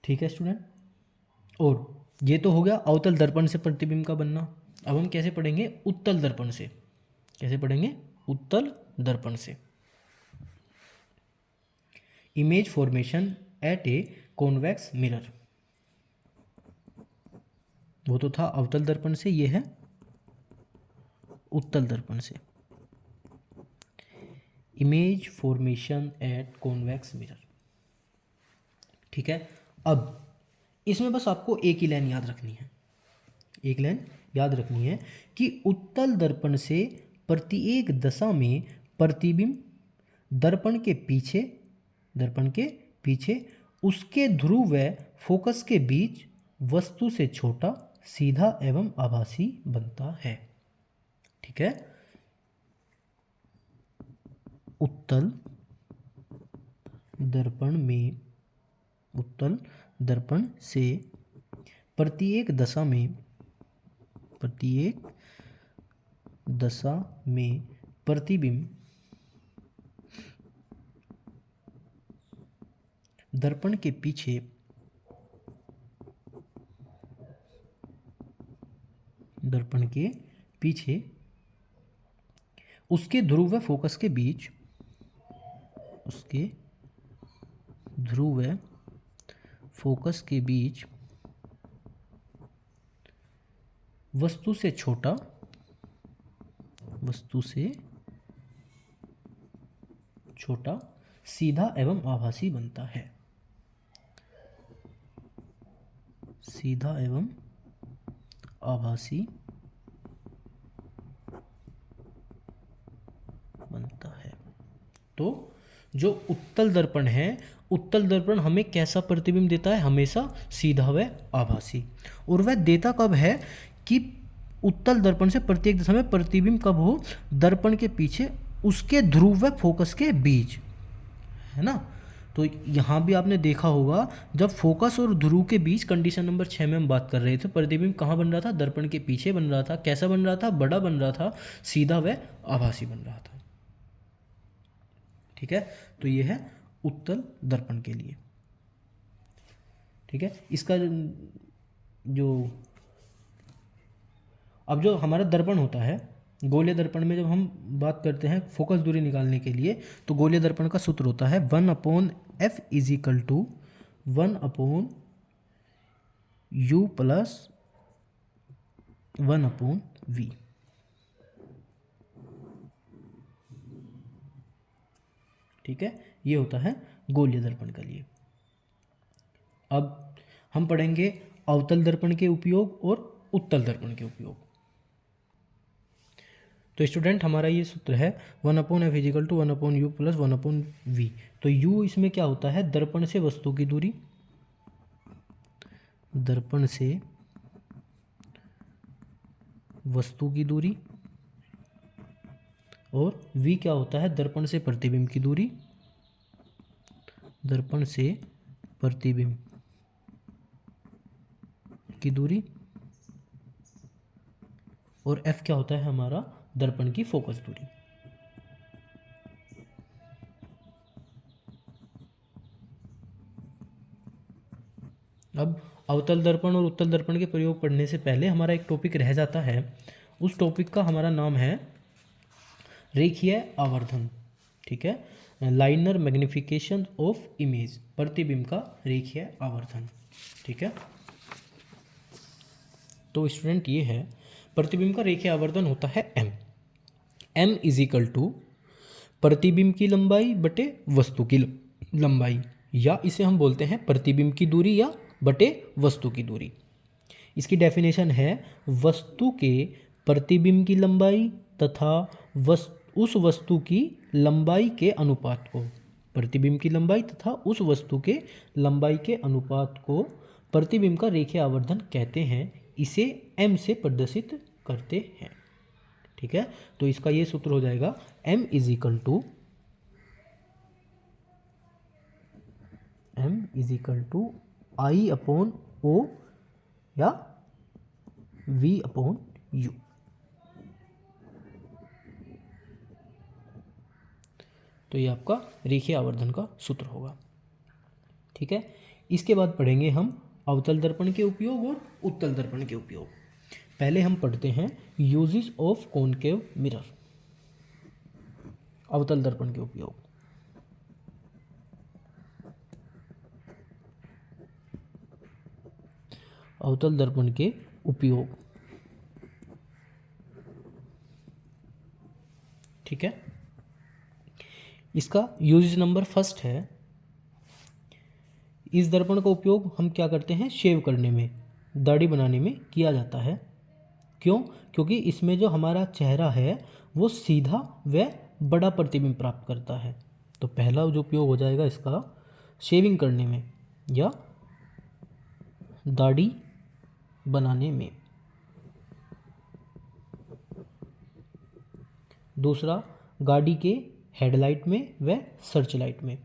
ठीक है स्टूडेंट। और ये तो हो गया अवतल दर्पण से प्रतिबिंब का बनना। अब हम कैसे पढ़ेंगे? उत्तल दर्पण से। कैसे पढ़ेंगे? उत्तल दर्पण से। Image formation at a convex mirror, वो तो था अवतल दर्पण से, ये है उत्तल दर्पण से। Image formation at convex mirror. ठीक है। अब इसमें बस आपको एक ही लाइन याद रखनी है, एक लाइन याद रखनी है कि उत्तल दर्पण से प्रत्येक दशा में प्रतिबिंब दर्पण के पीछे उसके ध्रुव व फोकस के बीच वस्तु से छोटा, सीधा एवं आभासी बनता है। ठीक है। उत्तल दर्पण से प्रत्येक दशा में प्रतिबिंब दर्पण के पीछे उसके ध्रुव व फोकस के बीच वस्तु से छोटा, सीधा एवं आभासी बनता है। सीधा एवं आभासी बनता है। तो जो उत्तल दर्पण है, उत्तल दर्पण हमें कैसा प्रतिबिंब देता है? हमेशा सीधा व आभासी। और वह देता कब है? कि उत्तल दर्पण से प्रत्येक दिशा में प्रतिबिंब कब हो? दर्पण के पीछे उसके ध्रुव व फोकस के बीच, है ना। तो यहाँ भी आपने देखा होगा जब फोकस और ध्रुव के बीच कंडीशन नंबर 6 में हम बात कर रहे थे, प्रतिबिंब कहाँ बन रहा था? दर्पण के पीछे बन रहा था। कैसा बन रहा था? बड़ा बन रहा था, सीधा व आभासी बन रहा था। ठीक है। तो ये है उत्तल दर्पण के लिए। ठीक है। इसका जो अब जो हमारा दर्पण होता है, गोलीय दर्पण में जब हम बात करते हैं फोकस दूरी निकालने के लिए, तो गोलीय दर्पण का सूत्र होता है 1/f = 1/u + 1/v। ठीक है। ये होता है गोलीय दर्पण के लिए। अब हम पढ़ेंगे अवतल दर्पण के उपयोग और उत्तल दर्पण के उपयोग। तो स्टूडेंट हमारा ये सूत्र है 1/f = 1/u + 1/v। तो u इसमें क्या होता है? दर्पण से वस्तु की दूरी, दर्पण से वस्तु की दूरी, और v क्या होता है, दर्पण से प्रतिबिंब की दूरी, दर्पण से प्रतिबिंब की दूरी, और f क्या होता है हमारा, दर्पण की फोकस दूरी। अब अवतल दर्पण और उत्तल दर्पण के प्रयोग पढ़ने से पहले हमारा एक टॉपिक रह जाता है। उस टॉपिक का हमारा नाम है रेखीय आवर्धन। ठीक है, लाइनर मैग्निफिकेशन ऑफ इमेज, प्रतिबिंब का रेखीय आवर्धन। ठीक है, तो स्टूडेंट ये है, प्रतिबिंब का रेखीय आवर्धन होता है m। m is equal to प्रतिबिंब की लंबाई बटे वस्तु की लंबाई, या इसे हम बोलते हैं प्रतिबिंब की दूरी या बटे वस्तु की दूरी। इसकी डेफिनेशन है वस्तु के प्रतिबिंब की लंबाई तथा उस वस्तु की लंबाई के अनुपात को, प्रतिबिंब की लंबाई तथा उस वस्तु के लंबाई के अनुपात को प्रतिबिंब का रेखीय आवर्धन कहते हैं। इसे m से प्रदर्शित करते हैं। ठीक है, तो इसका ये सूत्र हो जाएगा m is equal to I upon O या V अपॉन U। तो ये आपका रेखीय आवर्धन का सूत्र होगा। ठीक है, इसके बाद पढ़ेंगे हम अवतल दर्पण के उपयोग और उत्तल दर्पण के उपयोग। पहले हम पढ़ते हैं यूजेस ऑफ कॉनकेव मिरर, अवतल दर्पण के उपयोग। अवतल दर्पण के उपयोग। ठीक है, इसका यूजेस नंबर फर्स्ट है, इस दर्पण का उपयोग हम क्या करते हैं, शेव करने में, दाढ़ी बनाने में किया जाता है। क्यों? क्योंकि इसमें जो हमारा चेहरा है वो सीधा व बड़ा प्रतिबिंब प्राप्त करता है। तो पहला जो उपयोग हो जाएगा इसका शेविंग करने में या दाढ़ी बनाने में। दूसरा, गाड़ी के हेडलाइट में व सर्च लाइट में,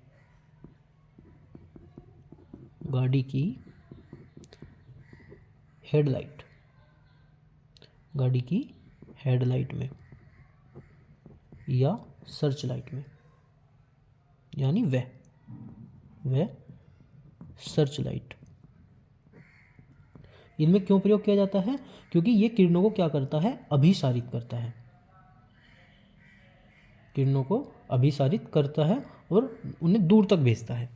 गाड़ी की हेडलाइट, गाड़ी की हेडलाइट में या सर्च लाइट में, यानी वह सर्च लाइट। इनमें क्यों प्रयोग किया जाता है? क्योंकि ये किरणों को क्या करता है, अभिसारित करता है, किरणों को अभिसारित करता है और उन्हें दूर तक भेजता है।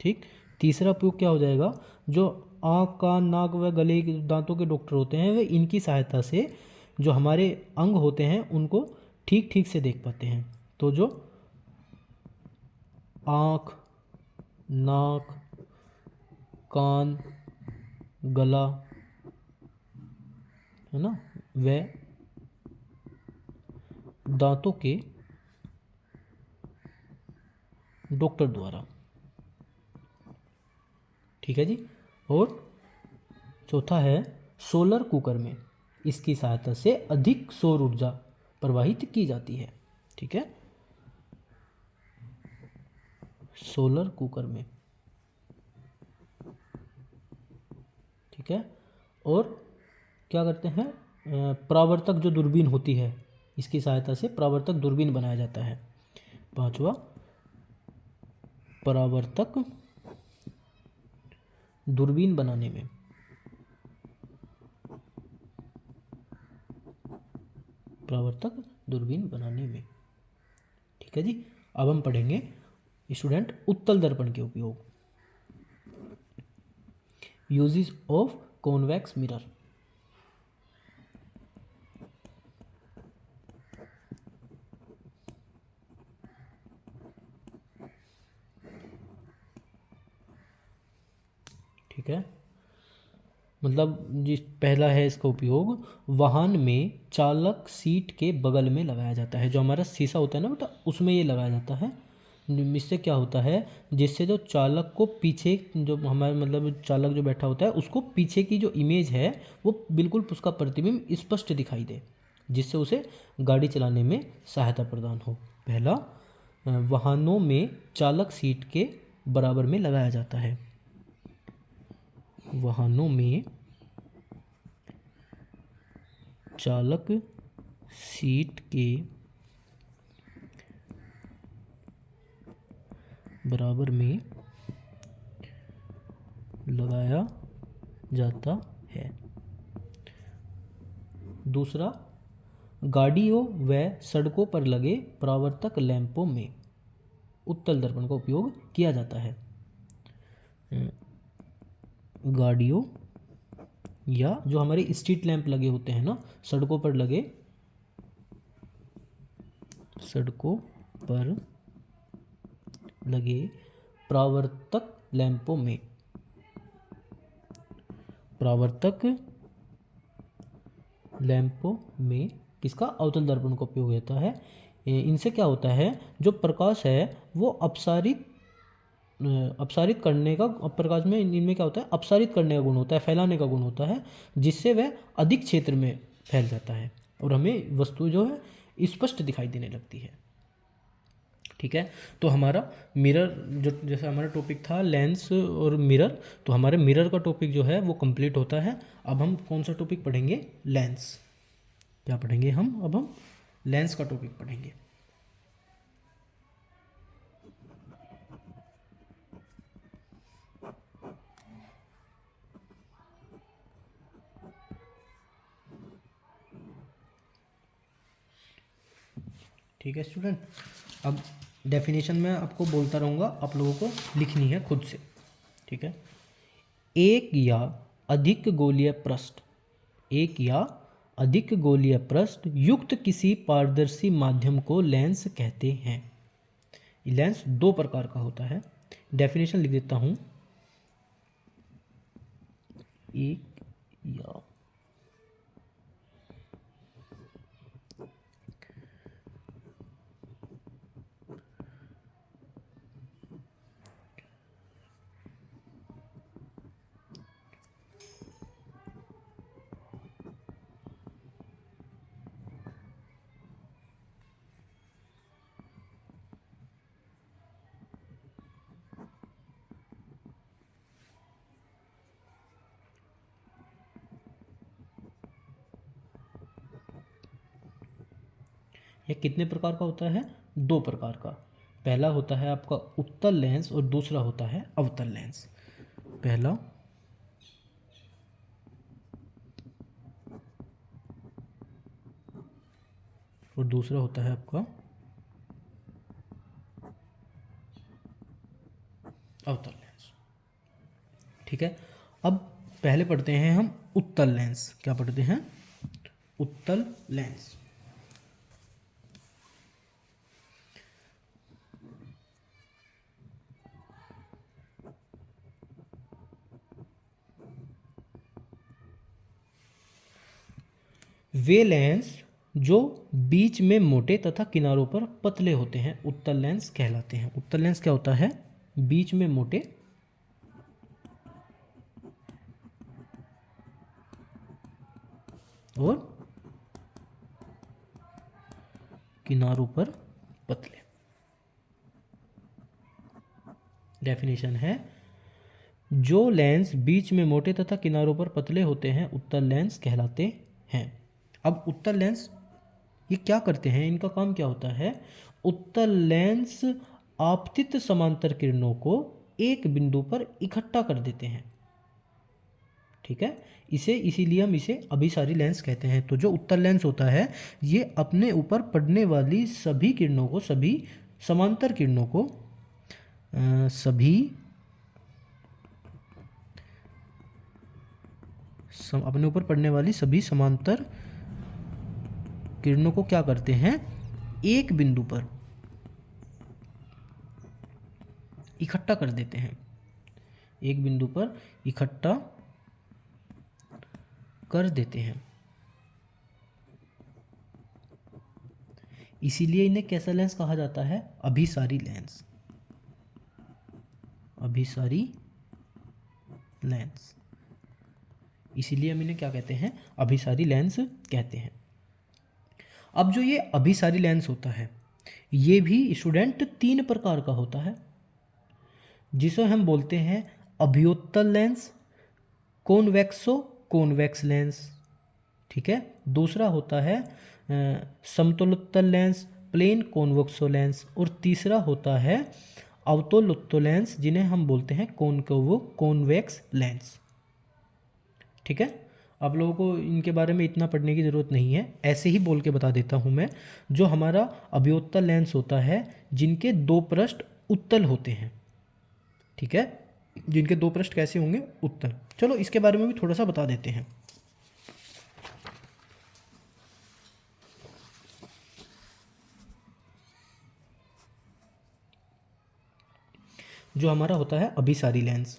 ठीक, तीसरा उपयोग क्या हो जाएगा, जो आँख, कान, नाक व गले के दांतों के डॉक्टर होते हैं वे इनकी सहायता से जो हमारे अंग होते हैं उनको ठीक ठीक से देख पाते हैं। तो जो आँख, नाक, कान, गला है ना, व दांतों के डॉक्टर द्वारा। ठीक है जी। और चौथा है सोलर कुकर में, इसकी सहायता से अधिक सौर ऊर्जा प्रवाहित की जाती है। ठीक है, सोलर कुकर में। ठीक है, और क्या करते हैं, परावर्तक जो दूरबीन होती है इसकी सहायता से परावर्तक दूरबीन बनाया जाता है। पांचवा, परावर्तक दूरबीन बनाने में, परावर्तक दूरबीन बनाने में। ठीक है जी। अब हम पढ़ेंगे स्टूडेंट उत्तल दर्पण के उपयोग, यूजेस ऑफ कॉन्वेक्स मिरर। ठीक है, मतलब जिस पहला है इसका उपयोग, वाहन में चालक सीट के बगल में लगाया जाता है। जो हमारा शीशा होता है ना बेटा, उसमें ये लगाया जाता है इससे क्या होता है, जिससे जो चालक को पीछे, जो हमारे मतलब चालक जो बैठा होता है उसको पीछे की जो इमेज है वो बिल्कुल उसका प्रतिबिंब स्पष्ट दिखाई दे, जिससे उसे गाड़ी चलाने में सहायता प्रदान हो। पहला, वाहनों में चालक सीट के बराबर में लगाया जाता है। वाहनों में चालक सीट के बराबर में लगाया जाता है। दूसरा, गाड़ियों व सड़कों पर लगे परावर्तक लैंपों में उत्तल दर्पण का उपयोग किया जाता है। गाड़ियों या जो हमारे स्ट्रीट लैंप लगे होते हैं ना, सड़कों पर लगे, सड़कों पर लगे परावर्तक लैंपों में, परावर्तक लैंपों में किसका, अवतल दर्पण का उपयोग होता है। इनसे क्या होता है, जो प्रकाश है वो अपसारित करने का, प्रकाश में इनमें क्या होता है, अपसारित करने का गुण होता है, फैलाने का गुण होता है, जिससे वह अधिक क्षेत्र में फैल जाता है और हमें वस्तु जो है स्पष्ट दिखाई देने लगती है। ठीक है, तो हमारा मिरर, जो जैसे हमारा टॉपिक था लेंस और मिरर, तो हमारे मिरर का टॉपिक जो है वो कंप्लीट होता है। अब हम कौन सा टॉपिक पढ़ेंगे, लेंस। क्या पढ़ेंगे हम, अब हम लेंस का टॉपिक पढ़ेंगे। ठीक है स्टूडेंट, अब डेफिनेशन में आपको बोलता रहूँगा, आप लोगों को लिखनी है खुद से। ठीक है, एक या अधिक गोलीय पृष्ठ, एक या अधिक गोलीय पृष्ठ युक्त किसी पारदर्शी माध्यम को लेंस कहते हैं। लेंस दो प्रकार का होता है। डेफिनेशन लिख देता हूँ, एक या यह कितने प्रकार का होता है, दो प्रकार का। पहला होता है आपका उत्तल लेंस और दूसरा होता है अवतल लेंस। पहला और दूसरा होता है आपका अवतल लेंस। ठीक है, अब पहले पढ़ते हैं हम उत्तल लेंस। क्या पढ़ते हैं, उत्तल लेंस। वे लेंस जो बीच में मोटे तथा किनारों पर पतले होते हैं उत्तल लेंस कहलाते हैं। उत्तल लेंस क्या होता है, बीच में मोटे और किनारों पर पतले। डेफिनेशन है, जो लेंस बीच में मोटे तथा किनारों पर पतले होते हैं उत्तल लेंस कहलाते हैं। अब उत्तल लेंस ये क्या करते हैं, इनका काम क्या होता है। उत्तल लेंस आपतित समांतर किरणों को एक बिंदु पर इकट्ठा कर देते हैं। ठीक है, इसीलिए हम इसे अभिसारी लेंस कहते हैं। तो जो उत्तल लेंस होता है ये अपने ऊपर पड़ने वाली सभी किरणों को, सभी समांतर किरणों को, अपने ऊपर पड़ने वाली सभी समांतर किरणों को क्या करते हैं, एक बिंदु पर इकट्ठा कर देते हैं। एक बिंदु पर इकट्ठा कर देते हैं। इसीलिए इन्हें कैसा लेंस कहा जाता है, अभिसारी लेंस। अभिसारी लेंस, इसीलिए हम इन्हें क्या कहते हैं, अभिसारी लेंस कहते हैं। अब जो ये अभिसारी लेंस होता है ये भी स्टूडेंट 3 प्रकार का होता है, जिसे हम बोलते हैं अभियोत्तल लेंस, कॉन्वेक्सो कॉन्वेक्स लेंस, ठीक है। दूसरा होता है समतलोत्तल लेंस, प्लेन कॉन्वेक्सो लेंस, और तीसरा होता है अवतलोत्तल लेंस, जिन्हें हम बोलते हैं कॉनकेव कॉन्वेक्स लेंस, ठीक है। आप लोगों को इनके बारे में इतना पढ़ने की ज़रूरत नहीं है, ऐसे ही बोल के बता देता हूँ मैं। जो हमारा अभियोत्तल लेंस होता है जिनके 2 पृष्ठ उत्तल होते हैं, ठीक है, जिनके 2 पृष्ठ कैसे होंगे, उत्तल। चलो इसके बारे में भी थोड़ा सा बता देते हैं। जो हमारा होता है अभिसारी लेंस,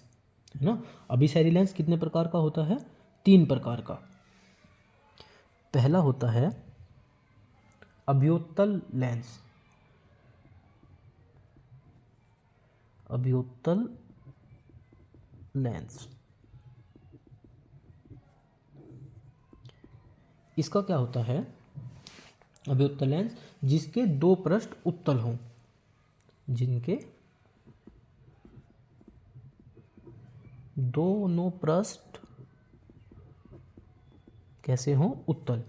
है ना, अभिसारी लेंस कितने प्रकार का होता है, 3 प्रकार का। पहला होता है अभियोत्तल लेंस, अभियोत्तल लेंस, इसका क्या होता है, अभियोत्तल लेंस जिसके 2 पृष्ठ उत्तल हों, जिनके दोनों पृष्ठ कैसे हों, उत्तल।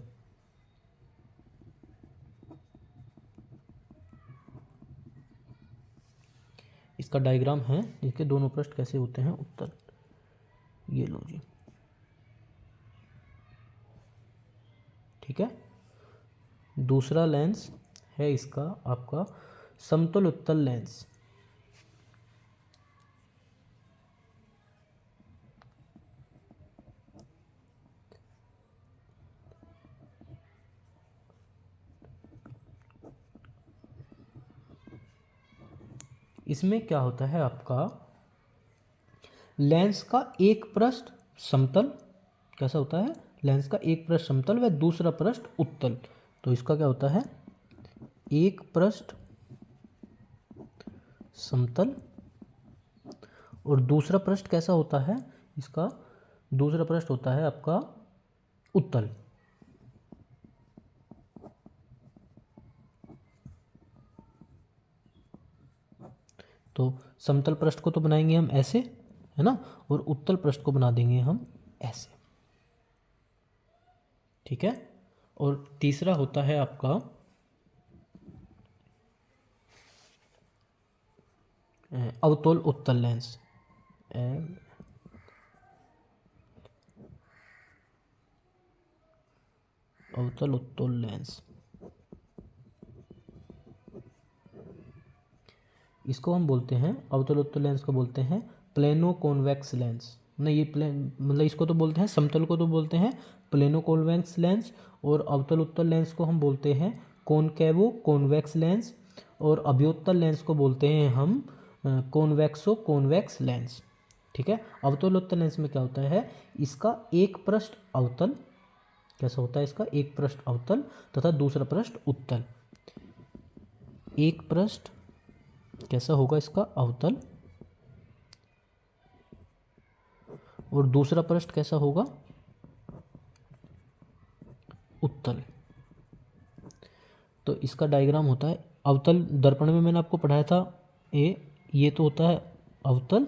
इसका डायग्राम है, जिसके दोनों पृष्ठ कैसे होते हैं, उत्तल। ये लो जी, ठीक है। दूसरा लेंस है इसका आपका समतल उत्तल लेंस, इसमें क्या होता है आपका, लेंस का एक पृष्ठ समतल, कैसा होता है, लेंस का एक पृष्ठ समतल व दूसरा पृष्ठ उत्तल। तो इसका क्या होता है, एक पृष्ठ समतल और दूसरा पृष्ठ कैसा होता है, इसका दूसरा पृष्ठ होता है आपका उत्तल। तो समतल पृष्ठ को तो बनाएंगे हम ऐसे, है ना, और उत्तल पृष्ठ को बना देंगे हम ऐसे, ठीक है। और तीसरा होता है आपका अवतल उत्तल लेंस, अवतल उत्तल लेंस, इसको हम बोलते हैं, अवतल उत्तल लेंस को बोलते हैं प्लेनो कॉन्वेक्स लेंस। नहीं, ये प्लेन मतलब इसको तो बोलते हैं, समतल को तो बोलते हैं प्लेनो कॉन्वेक्स लेंस, और अवतल उत्तल लेंस को हम बोलते हैं कॉनकेवो कॉन्वेक्स लेंस, और अभियोत्तल लेंस को बोलते हैं हम कॉन्वेक्सो कॉन्वेक्स लेंस, ठीक है। अवतल उत्तल लेंस में क्या होता है, इसका एक पृष्ठ अवतल, कैसा होता है, इसका एक पृष्ठ अवतल तथा दूसरा पृष्ठ उत्तल। एक पृष्ठ कैसा होगा, इसका अवतल, और दूसरा पृष्ठ कैसा होगा, उत्तल। तो इसका डायग्राम होता है, अवतल दर्पण में मैंने आपको पढ़ाया था, ये तो होता है अवतल,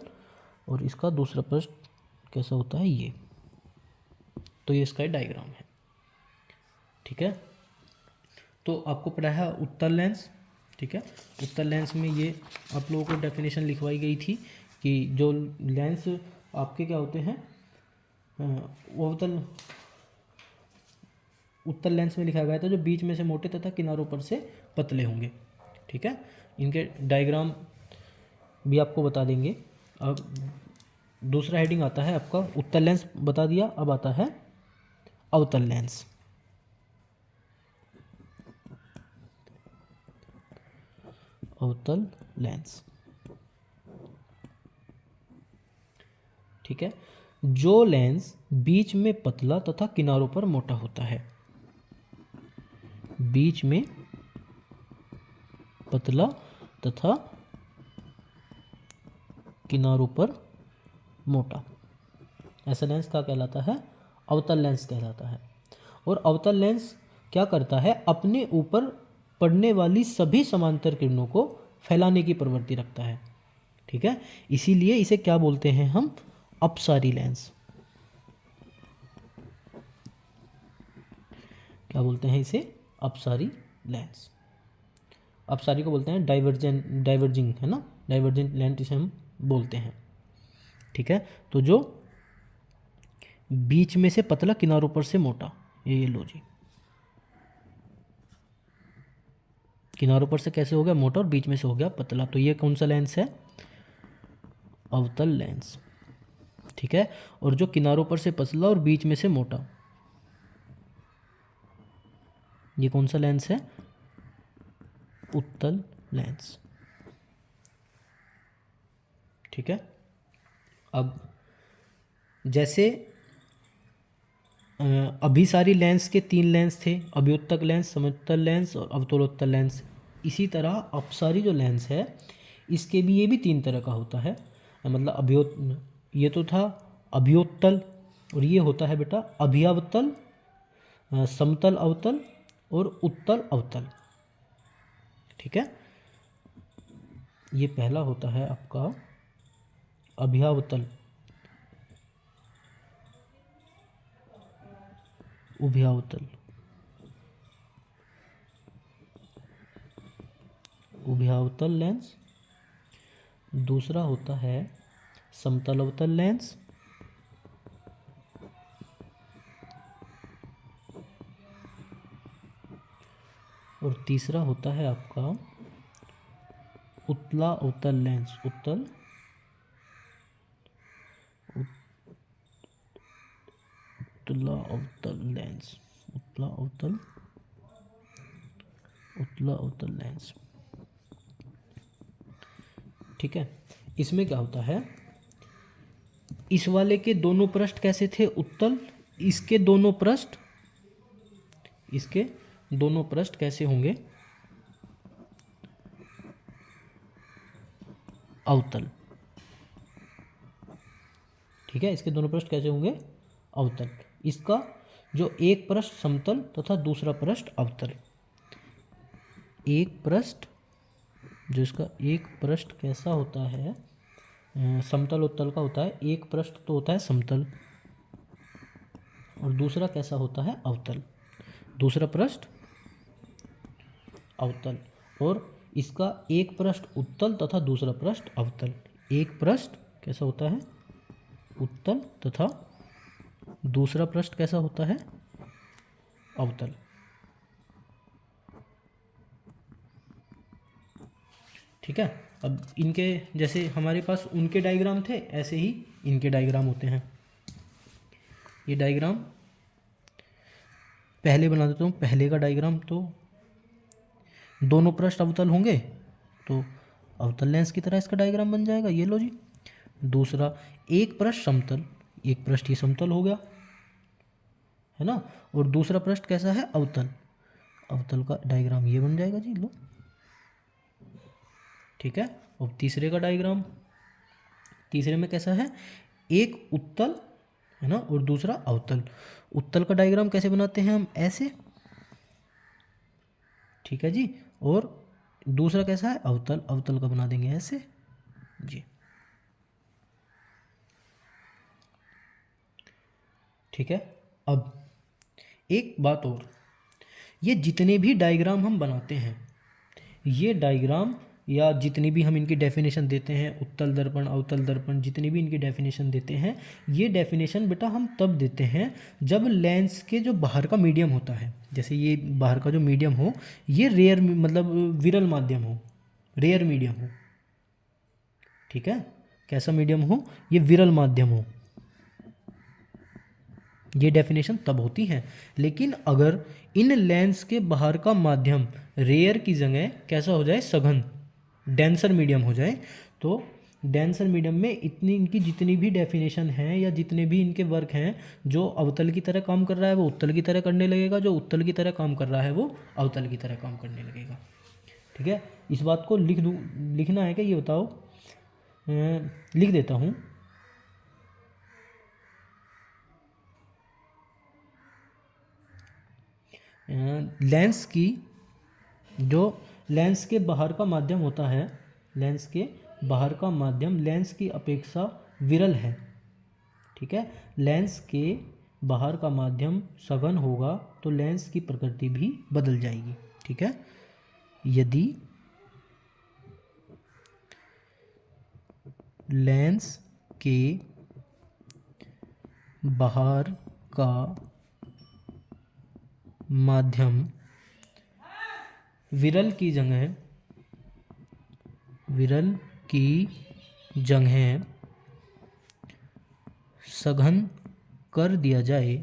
और इसका दूसरा पृष्ठ कैसा होता है, ये। तो ये इसका डायग्राम है, ठीक है। तो आपको पढ़ा है उत्तल लेंस, ठीक है। उत्तल लेंस में ये आप लोगों को डेफिनेशन लिखवाई गई थी कि जो लेंस आपके क्या होते हैं, अवतल उत्तल लेंस में लिखा गया था जो बीच में से मोटे तथा किनारों पर से पतले होंगे, ठीक है। इनके डायग्राम भी आपको बता देंगे। अब दूसरा हेडिंग आता है आपका, उत्तल लेंस बता दिया, अब आता है अवतल लेंस। अवतल लेंस, ठीक है। जो लेंस बीच में पतला तथा किनारों पर मोटा होता है, बीच में पतला तथा किनारों पर मोटा। ऐसा लेंस क्या कहलाता है? अवतल लेंस कहलाता है। और अवतल लेंस क्या करता है? अपने ऊपर पड़ने वाली सभी समांतर किरणों को फैलाने की प्रवृत्ति रखता है। ठीक है, इसीलिए इसे क्या बोलते हैं हम? अपसारी लेंस। क्या बोलते हैं इसे? अपसारी लेंस। अपसारी को बोलते हैं डाइवर्जिंग, है ना, डाइवर्जेंट लेंस इसे हम बोलते हैं। ठीक है, तो जो बीच में से पतला, किनारों पर से मोटा, ये लो जी। किनारों पर से कैसे हो गया मोटा और बीच में से हो गया पतला, तो ये कौन सा लेंस है? अवतल लेंस। ठीक है, और जो किनारों पर से पतला और बीच में से मोटा, ये कौन सा लेंस है? उत्तल लेंस। ठीक है, अब जैसे अभिसारी लेंस के 3 लेंस थे, अभिउत्तक लेंस, समतल लेंस और अवतलोत्तल लेंस। इसी तरह अपसारी जो लेंस है इसके भी, ये भी 3 तरह का होता है। मतलब ये तो था अभियोत्तल, और ये होता है बेटा अभियावतल, समतल अवतल और उत्तल अवतल। ठीक है, ये पहला होता है आपका अभियावतल, उभयावतल, उभयावतल लेंस। दूसरा होता है समतल अवतल लेंस। और तीसरा होता है आपका उत्तला अवतल लेंस। उत्तला अवतल लेंस, उत्तला अवतल लेंस। ठीक है, इसमें क्या होता है? इस वाले के दोनों पृष्ठ कैसे थे? उत्तल। इसके दोनों पृष्ठ कैसे होंगे? अवतल। ठीक है, इसके दोनों पृष्ठ कैसे होंगे? अवतल। इसका जो एक पृष्ठ समतल तथा दूसरा पृष्ठ अवतल। एक पृष्ठ, जो इसका एक पृष्ठ कैसा होता है? समतल उत्तल का होता है। एक पृष्ठ तो होता है समतल और दूसरा कैसा होता है? अवतल। दूसरा पृष्ठ अवतल, और इसका एक पृष्ठ उत्तल तथा दूसरा पृष्ठ अवतल। एक पृष्ठ कैसा होता है? उत्तल तथा दूसरा पृष्ठ कैसा होता है? अवतल। ठीक है, अब इनके जैसे हमारे पास उनके डायग्राम थे, ऐसे ही इनके डायग्राम होते हैं। ये डायग्राम पहले बना देता हूँ। पहले का डायग्राम, तो दोनों पृष्ठ अवतल होंगे तो अवतल लेंस की तरह इसका डायग्राम बन जाएगा। ये लो जी। दूसरा, एक पृष्ठ समतल, एक पृष्ठ ये समतल हो गया, है ना, और दूसरा पृष्ठ कैसा है? अवतल। अवतल का डायग्राम ये बन जाएगा जी, लो। ठीक है, और तीसरे का डायग्राम, तीसरे में कैसा है? एक उत्तल, है ना, और दूसरा अवतल। उत्तल का डायग्राम कैसे बनाते हैं हम? ऐसे। ठीक है जी, और दूसरा कैसा है? अवतल। अवतल का बना देंगे ऐसे जी। ठीक है, अब एक बात और, ये जितने भी डायग्राम हम बनाते हैं, ये डायग्राम या जितनी भी हम इनकी डेफिनेशन देते हैं, उत्तल दर्पण, अवतल दर्पण, जितनी भी इनकी डेफिनेशन देते हैं, ये डेफिनेशन बेटा हम तब देते हैं जब लेंस के जो बाहर का मीडियम होता है, जैसे ये बाहर का जो मीडियम हो, ये रेयर, मतलब विरल माध्यम हो, रेयर मीडियम हो। ठीक है, कैसा मीडियम हो? ये विरल माध्यम हो। ये डेफिनेशन तब होती है। लेकिन अगर इन लेंस के बाहर का माध्यम रेयर की जगह कैसा हो जाए? सघन, डेंसर मीडियम हो जाए, तो डेंसर मीडियम में इतनी इनकी जितनी भी डेफिनेशन हैं या जितने भी इनके वर्क हैं, जो अवतल की तरह काम कर रहा है वो उत्तल की तरह करने लगेगा, जो उत्तल की तरह काम कर रहा है वो अवतल की तरह काम करने लगेगा। ठीक है, इस बात को लिखना है क्या? ये बताओ, लिख देता हूँ। लेंस की जो लेंस के बाहर का माध्यम होता है, लेंस के बाहर का माध्यम लेंस की अपेक्षा विरल है। ठीक है, लेंस के बाहर का माध्यम सघन होगा तो लेंस की प्रकृति भी बदल जाएगी। ठीक है, यदि लेंस के बाहर का माध्यम विरल की जगह सघन कर दिया जाए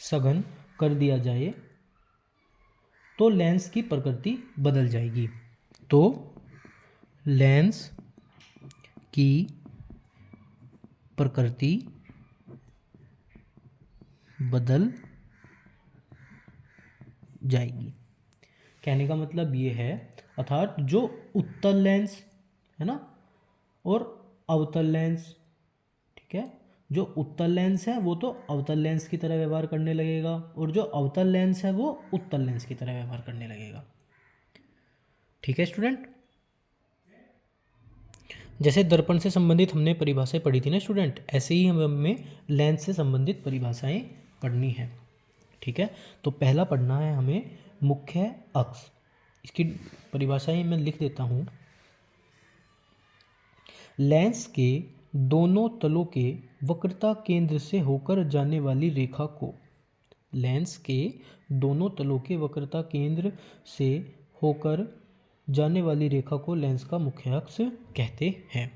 सघन कर दिया जाए तो लेंस की प्रकृति बदल जाएगी। तो लेंस की प्रकृति बदल जाएगी। कहने का मतलब ये है, अर्थात जो उत्तल लेंस है ना और अवतल लेंस, ठीक है, जो उत्तल लेंस है वो तो अवतल लेंस की तरह व्यवहार करने लगेगा और जो अवतल लेंस है वो उत्तल लेंस की तरह व्यवहार करने लगेगा। ठीक है स्टूडेंट, जैसे दर्पण से संबंधित हमने परिभाषाएं पढ़ी थी ना स्टूडेंट, ऐसे ही हमें लेंस से संबंधित परिभाषाएं पढ़नी है। ठीक है, तो पहला पढ़ना है हमें मुख्य अक्ष। इसकी परिभाषाएं मैं लिख देता हूँ। लेंस के दोनों तलों के वक्रता केंद्र से होकर जाने वाली रेखा को, लेंस के दोनों तलों के वक्रता केंद्र से होकर जाने वाली रेखा को लेंस का मुख्य अक्ष कहते हैं।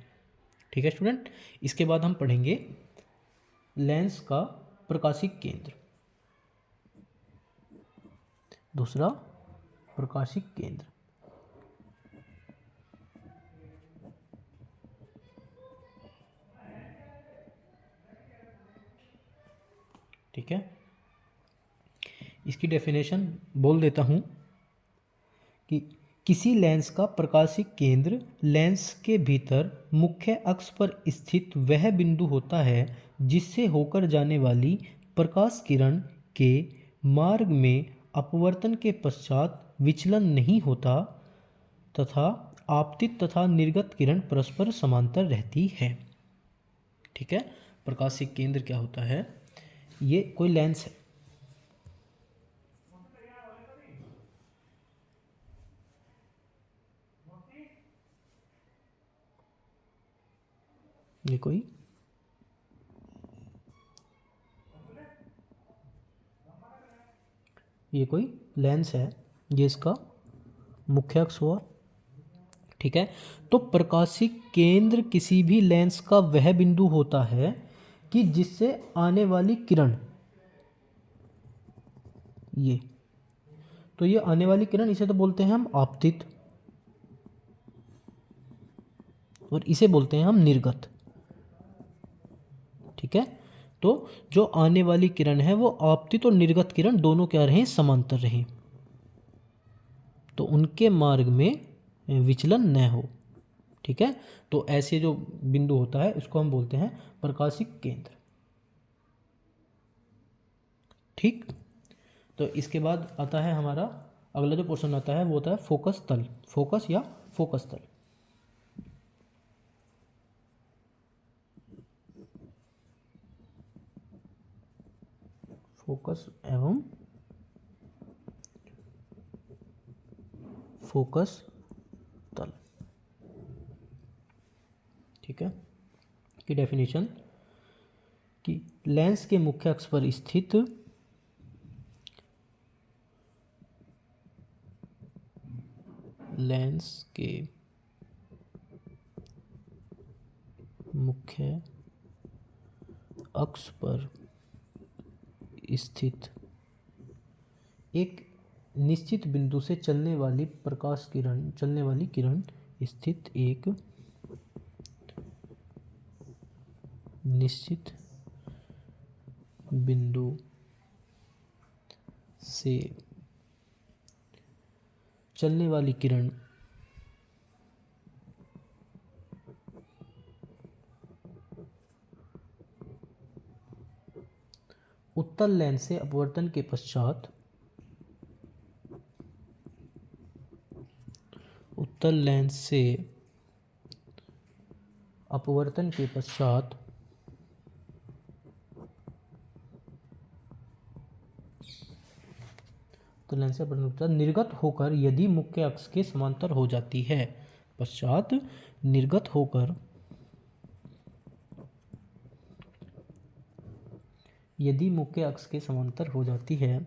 ठीक है स्टूडेंट, इसके बाद हम पढ़ेंगे लेंस का प्रकाशिक केंद्र। दूसरा, प्रकाशिक केंद्र। ठीक है, इसकी डेफिनेशन बोल देता हूँ कि किसी लेंस का प्रकाशिक केंद्र लेंस के भीतर मुख्य अक्ष पर स्थित वह बिंदु होता है जिससे होकर जाने वाली प्रकाश किरण के मार्ग में अपवर्तन के पश्चात विचलन नहीं होता तथा आपतित तथा निर्गत किरण परस्पर समांतर रहती है। ठीक है, प्रकाशिक केंद्र क्या होता है? ये कोई लेंस है, ये कोई लेंस है, ये इसका मुख्य अक्ष हुआ। ठीक है, तो प्रकाशिक केंद्र किसी भी लेंस का वह बिंदु होता है कि जिससे आने वाली किरण, ये तो ये आने वाली किरण, इसे तो बोलते हैं हम आपतित और इसे बोलते हैं हम निर्गत। ठीक है, तो जो आने वाली किरण है वो आपतित और निर्गत किरण दोनों क्या रहें? समांतर रहें, तो उनके मार्ग में विचलन न हो। ठीक है, तो ऐसे जो बिंदु होता है इसको हम बोलते हैं प्रकाशिक केंद्र। ठीक, तो इसके बाद आता है हमारा अगला जो पोर्शन आता है वो होता है फोकस तल, फोकस या फोकस तल। फोकस एवं फोकस तल। ठीक है, की डेफिनेशन कि लेंस के मुख्य अक्ष पर स्थित लेंस के मुख्य अक्ष पर स्थित एक निश्चित बिंदु से चलने वाली किरण स्थित एक निश्चित बिंदु से चलने वाली किरण उत्तल लेंस से अपवर्तन के पश्चात उत्तल लेंस से अपवर्तन के पश्चात तो लेंस से अपवर्तन के पश्चात निर्गत होकर यदि मुख्य अक्ष के समांतर हो जाती है, पश्चात निर्गत होकर यदि मुख्य अक्ष के समांतर हो जाती है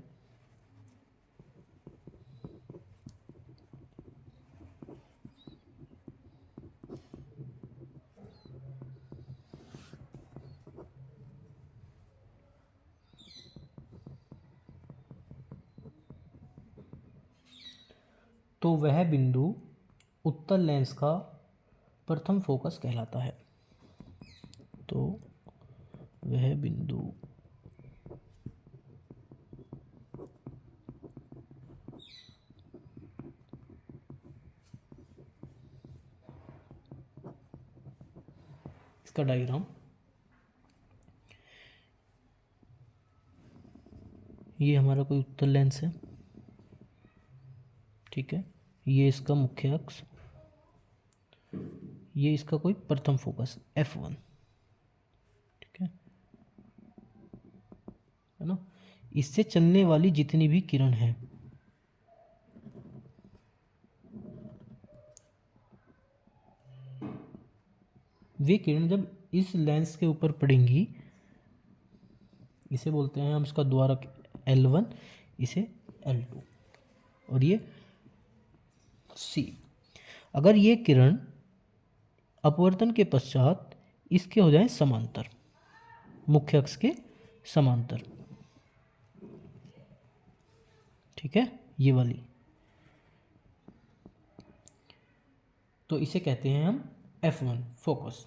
तो वह बिंदु उत्तल लेंस का प्रथम फोकस कहलाता है। तो वह बिंदु इसका डायग्राम ये हमारा कोई उत्तल लेंस है, ठीक है, ये इसका मुख्य अक्ष, ये इसका कोई प्रथम फोकस F1, ठीक है ना। इससे चलने वाली जितनी भी किरण है वे किरण जब इस लेंस के ऊपर पड़ेंगी, इसे बोलते हैं हम इसका द्वारक L1, इसे L2 और ये C। अगर ये किरण अपवर्तन के पश्चात इसके हो जाए समांतर, मुख्य अक्ष के समांतर, ठीक है, ये वाली, तो इसे कहते हैं हम F1 फोकस,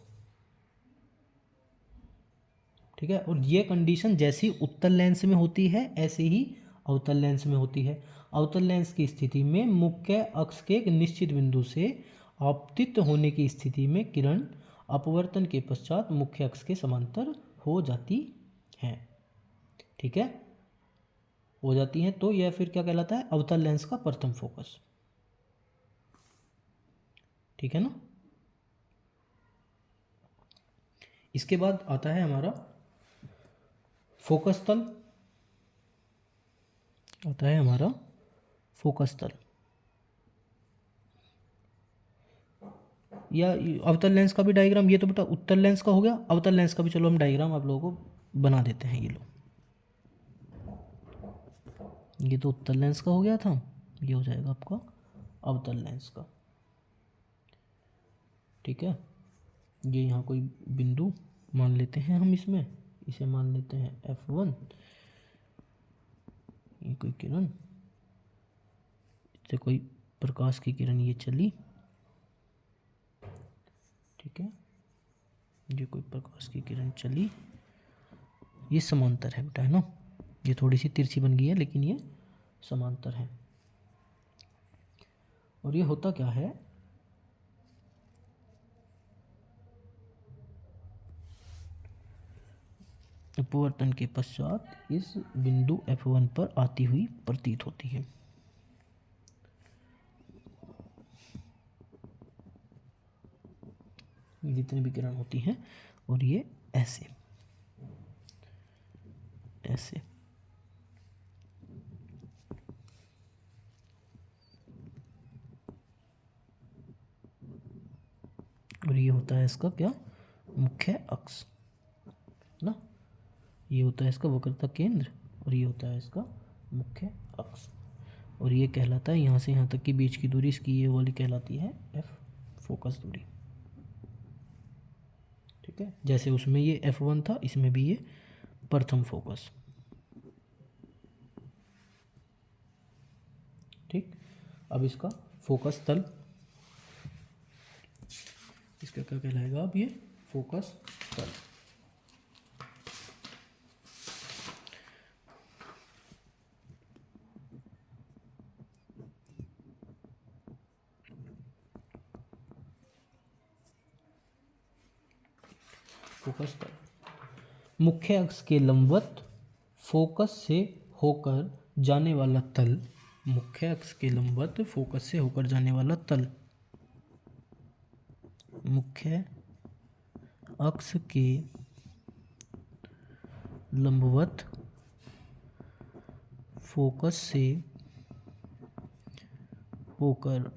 ठीक है। और ये कंडीशन जैसी उत्तल लेंस में होती है ऐसे ही अवतल लेंस में होती है। अवतल लेंस की स्थिति में मुख्य अक्ष के एक निश्चित बिंदु से आपतित होने की स्थिति में किरण अपवर्तन के पश्चात मुख्य अक्ष के समांतर हो जाती है, ठीक है, हो जाती हैं। तो यह फिर क्या कहलाता है, अवतल लेंस का प्रथम फोकस, ठीक है ना। इसके बाद आता है हमारा फोकस तल, आता है हमारा फोकस तल या अवतल लेंस का भी डायग्राम। ये तो बेटा उत्तल लेंस का हो गया, अवतल लेंस का भी चलो हम डायग्राम आप लोगों को बना देते हैं। ये लो, ये तो उत्तल लेंस का हो गया था, ये हो जाएगा आपका अवतल लेंस का, ठीक है। ये यहाँ कोई बिंदु मान लेते हैं हम, इसमें इसे मान लेते हैं F1, ये कोई किरण, इससे कोई प्रकाश की किरण ये चली, ठीक है, ये कोई प्रकाश की किरण चली, ये समांतर है बेटा, है ना। ये थोड़ी सी तिरछी बन गई है लेकिन ये समांतर है। और ये होता क्या है, अपवर्तन के पश्चात इस बिंदु F1 पर आती हुई प्रतीत होती है। जितनी भी किरण होती हैं और ये ऐसे ऐसे, और ये होता है इसका क्या, मुख्य अक्ष ना। ये होता है इसका वक्रता केंद्र और ये होता है इसका मुख्य अक्ष। और ये कहलाता है यहाँ से यहाँ तक की बीच की दूरी, इसकी ये वाली कहलाती है F फोकस दूरी, ठीक है। जैसे उसमें ये F1 था, इसमें भी ये प्रथम फोकस, ठीक। अब इसका फोकस तल, इसका क्या कहलाएगा अब, ये फोकस तल। फोकस तल। मुख्य अक्ष के लंबवत फोकस से होकर जाने वाला तल, मुख्य अक्ष के लंबवत फोकस से होकर जाने वाला तल, मुख्य अक्ष के लंबवत फोकस से होकर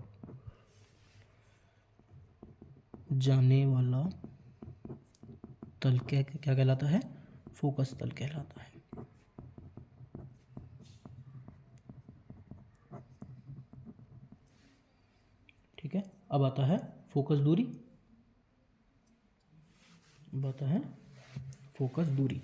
जाने वाला तल क्या क्या कहलाता है? फोकस तल कहलाता है। ठीक है, अब आता है फोकस दूरी। अब आता है फोकस दूरी।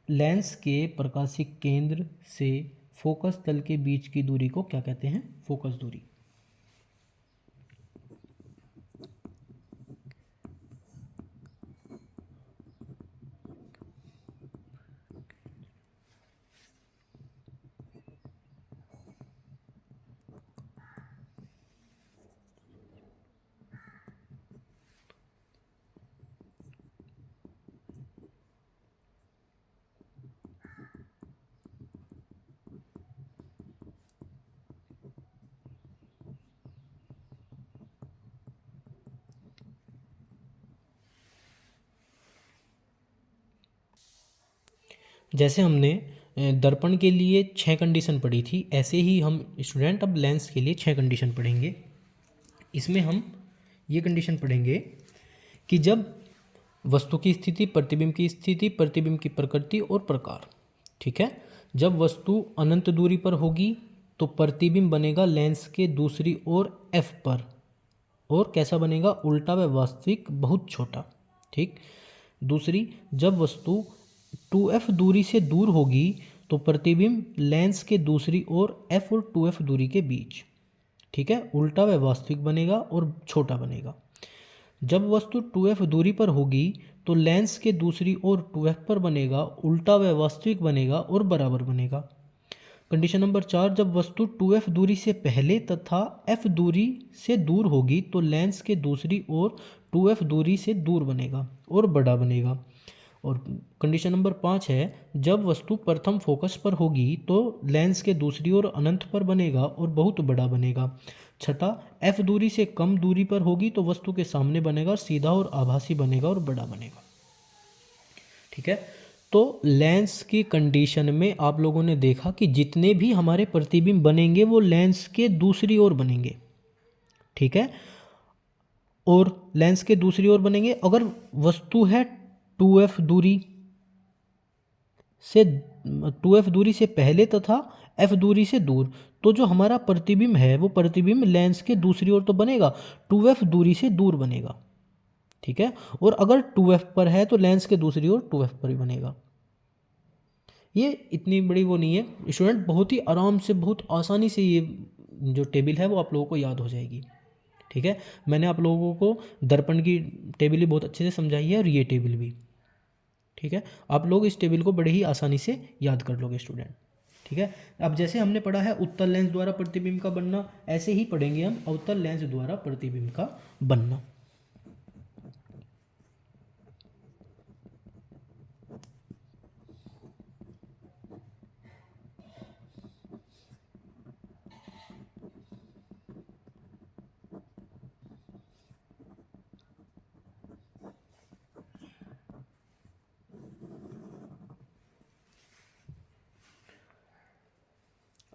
लेंस के प्रकाशिक केंद्र से फोकस तल के बीच की दूरी को क्या कहते हैं? फोकस दूरी। जैसे हमने दर्पण के लिए 6 कंडीशन पढ़ी थी, ऐसे ही हम स्टूडेंट अब लेंस के लिए 6 कंडीशन पढ़ेंगे। इसमें हम ये कंडीशन पढ़ेंगे कि जब वस्तु की स्थिति, प्रतिबिंब की स्थिति, प्रतिबिंब की प्रकृति और प्रकार, ठीक है, जब वस्तु अनंत दूरी पर होगी तो प्रतिबिंब बनेगा लेंस के दूसरी ओर f पर, और कैसा बनेगा? उल्टा व वास्तविक बहुत छोटा। ठीक। दूसरी, जब वस्तु 2f दूरी से दूर होगी तो प्रतिबिंब लेंस के दूसरी ओर f और 2f दूरी के बीच, ठीक है, उल्टा व वास्तविक बनेगा और छोटा बनेगा। जब वस्तु 2f दूरी पर होगी तो लेंस के दूसरी ओर 2f पर बनेगा, उल्टा व वास्तविक बनेगा और बराबर बनेगा। कंडीशन नंबर 4, जब वस्तु 2f दूरी से पहले तथा f दूरी से दूर होगी तो लेंस के दूसरी ओर 2f दूरी से दूर बनेगा और बड़ा बनेगा। और कंडीशन नंबर 5 है, जब वस्तु प्रथम फोकस पर होगी तो लेंस के दूसरी ओर अनंत पर बनेगा और बहुत बड़ा बनेगा। छठा, f दूरी से कम दूरी पर होगी तो वस्तु के सामने बनेगा, सीधा और आभासी बनेगा और बड़ा बनेगा। ठीक है, तो लेंस की कंडीशन में आप लोगों ने देखा कि जितने भी हमारे प्रतिबिंब बनेंगे वो लेंस के दूसरी ओर बनेंगे। ठीक है, और लेंस के दूसरी ओर बनेंगे अगर वस्तु है 2f दूरी से 2f दूरी से पहले तथा f दूरी से दूर, तो जो हमारा प्रतिबिंब है वो प्रतिबिंब लेंस के दूसरी ओर तो बनेगा, 2f दूरी से दूर बनेगा। ठीक है, और अगर 2f पर है तो लेंस के दूसरी ओर 2f पर ही बनेगा। ये इतनी बड़ी वो नहीं है स्टूडेंट, बहुत ही आराम से, बहुत आसानी से ये जो टेबल है वो आप लोगों को याद हो जाएगी। ठीक है, मैंने आप लोगों को दर्पण की टेबल भी बहुत अच्छे से समझाई है और ये टेबल भी। ठीक है, आप लोग इस टेबल को बड़े ही आसानी से याद कर लोगे स्टूडेंट। ठीक है, अब जैसे हमने पढ़ा है उत्तल लेंस द्वारा प्रतिबिंब का बनना, ऐसे ही पढ़ेंगे हम अवतल लेंस द्वारा प्रतिबिंब का बनना।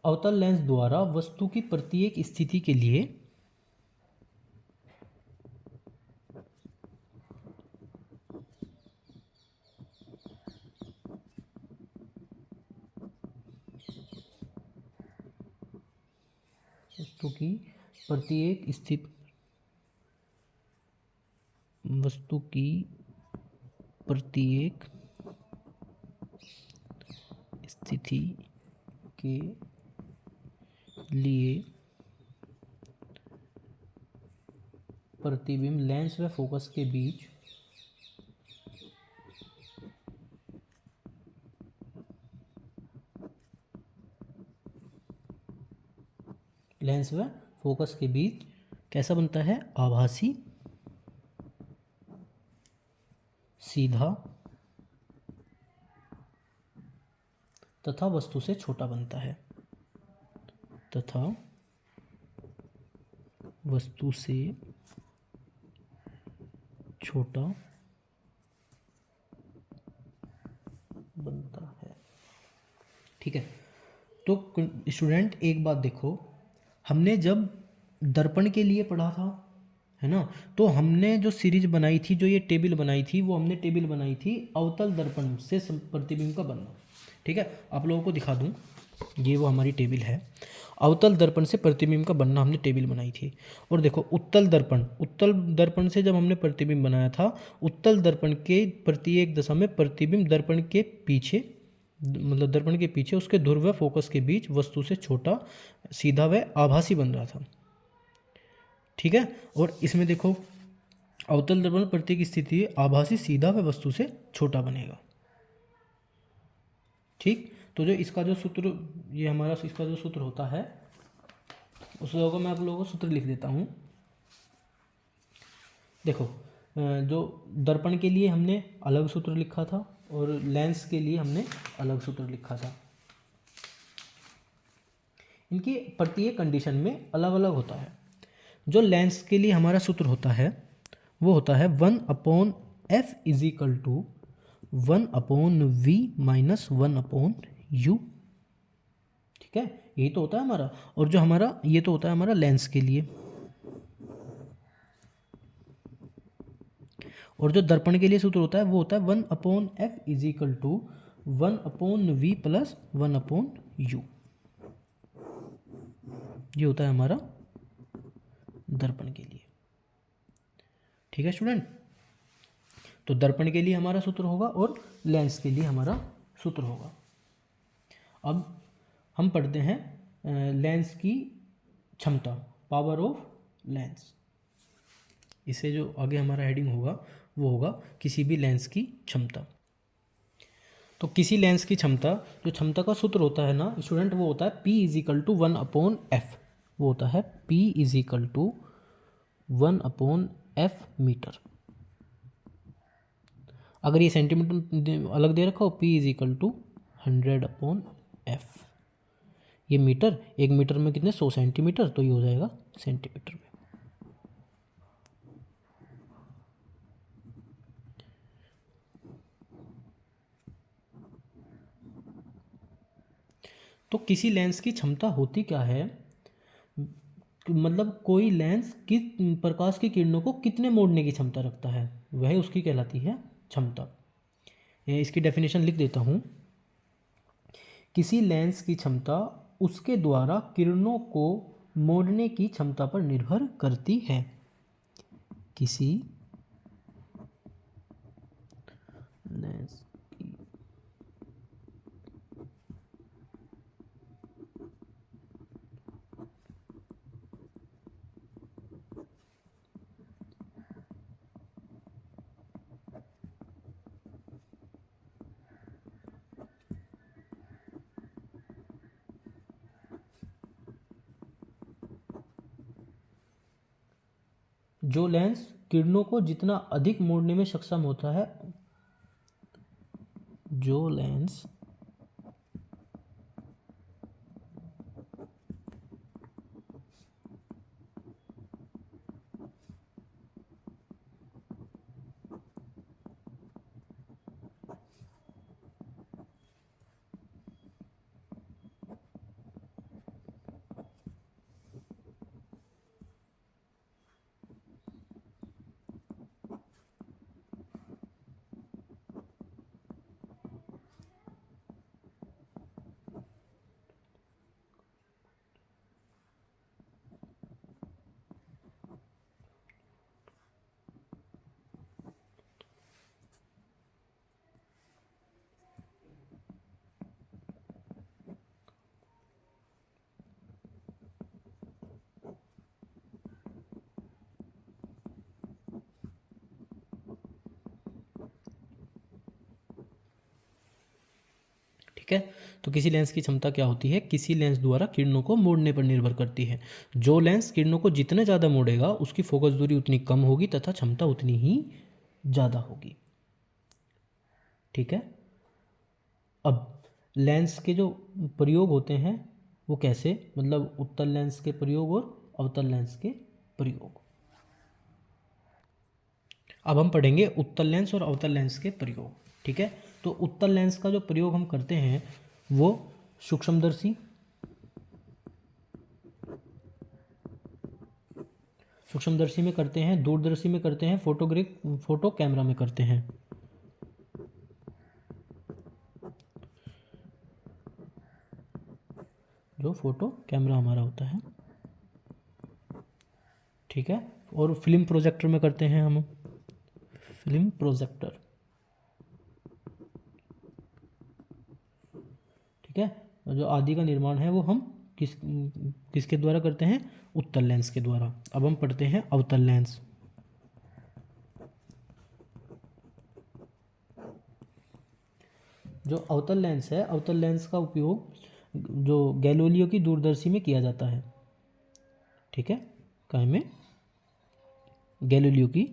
अवतल लेंस द्वारा वस्तु की प्रत्येक स्थिति के लिए वस्तु की प्रत्येक स्थिति, वस्तु की प्रत्येक स्थिति के लिए प्रतिबिंब लेंस व फोकस के बीच लेंस व फोकस के बीच कैसा बनता है, आभासी सीधा तथा वस्तु से छोटा बनता है, तथा वस्तु से छोटा बनता है। ठीक है, तो स्टूडेंट एक बात देखो, हमने जब दर्पण के लिए पढ़ा था, है ना, तो हमने जो सीरीज बनाई थी, जो ये टेबल बनाई थी, वो हमने टेबल बनाई थी अवतल दर्पण से प्रतिबिंब का बनना। ठीक है, आप लोगों को दिखा दूं, ये वो हमारी टेबल है, अवतल दर्पण से प्रतिबिंब का बनना हमने टेबल बनाई थी। और देखो उत्तल दर्पण से जब हमने प्रतिबिंब बनाया था, उत्तल दर्पण के प्रत्येक दशा में प्रतिबिंब दर्पण के पीछे, मतलब दर्पण के पीछे उसके ध्रुव व फोकस के बीच वस्तु से छोटा, सीधा व आभासी बन रहा था। ठीक है, और इसमें देखो अवतल दर्पण प्रत्येक स्थिति आभासी सीधा व वस्तु से छोटा बनेगा। ठीक, तो जो इसका जो सूत्र, ये हमारा इसका जो सूत्र होता है, उस लोगों को मैं आप लोगों को सूत्र लिख देता हूँ। देखो जो दर्पण के लिए हमने अलग सूत्र लिखा था और लेंस के लिए हमने अलग सूत्र लिखा था। इनकी प्रत्येक कंडीशन में अलग अलग होता है। जो लेंस के लिए हमारा सूत्र होता है वो होता है 1/f is equal to 1/v minus 1/u। ठीक है, यही तो होता है हमारा। और जो हमारा ये तो होता है हमारा लेंस के लिए, और जो दर्पण के लिए सूत्र होता है वो होता है 1/f is equal to 1/v plus 1/u। ये होता है हमारा दर्पण के लिए। ठीक है स्टूडेंट, तो दर्पण के लिए हमारा सूत्र होगा और लेंस के लिए हमारा सूत्र होगा। अब हम पढ़ते हैं लेंस की क्षमता, पावर ऑफ लेंस। इसे जो आगे हमारा हेडिंग होगा वो होगा किसी भी लेंस की क्षमता। तो किसी लेंस की क्षमता, जो क्षमता का सूत्र होता है ना स्टूडेंट, वो होता है P इजिकल टू 1/f। वो होता है P is equal to 1/f metre. अगर ये सेंटीमीटर अलग दे रखा हो, P इजिकल टू 100/f। ये मीटर, एक मीटर में कितने 100 सेंटीमीटर, तो ये हो जाएगा सेंटीमीटर में। तो किसी लेंस की क्षमता होती क्या है, मतलब कोई लेंस किस प्रकाश की किरणों को कितने मोड़ने की क्षमता रखता है, वह उसकी कहलाती है क्षमता। इसकी डेफिनेशन लिख देता हूँ। किसी लेंस की क्षमता उसके द्वारा किरणों को मोड़ने की क्षमता पर निर्भर करती है। किसी लेंस की जो लेंस किरणों को जितना अधिक मोड़ने में सक्षम होता है, जो लेंस ठीक है। तो किसी लेंस की क्षमता क्या होती है, किसी लेंस द्वारा किरणों को मोड़ने पर निर्भर करती है। जो लेंस किरणों को जितने ज़्यादा मोड़ेगा उसकी फोकस दूरी उतनी कम होगी तथा क्षमता उतनी ही ज़्यादा होगी। ठीक है। अब लेंस के जो प्रयोग होते हैं वो कैसे, मतलब उत्तल लेंस के प्रयोग और अवतल लेंस के प्रयोग। अब हम पढ़ेंगे उत्तल लेंस और अवतल लेंस के प्रयोग। ठीक है। तो उत्तल लेंस का जो प्रयोग हम करते हैं वो सूक्ष्मदर्शी, सूक्ष्मदर्शी में करते हैं, दूरदर्शी में करते हैं, फोटो कैमरा में करते हैं। जो फोटो कैमरा हमारा होता है। ठीक है। और फिल्म प्रोजेक्टर में करते हैं हम, फिल्म प्रोजेक्टर। ठीक है। और जो आदि का निर्माण है वो हम किसके द्वारा करते हैं, उत्तल लेंस के द्वारा। अब हम पढ़ते हैं अवतल लेंस। जो अवतल लेंस है, अवतल लेंस का उपयोग जो गैलीलियो की दूरदर्शी में किया जाता है। ठीक है। काय में, गैलीलियो की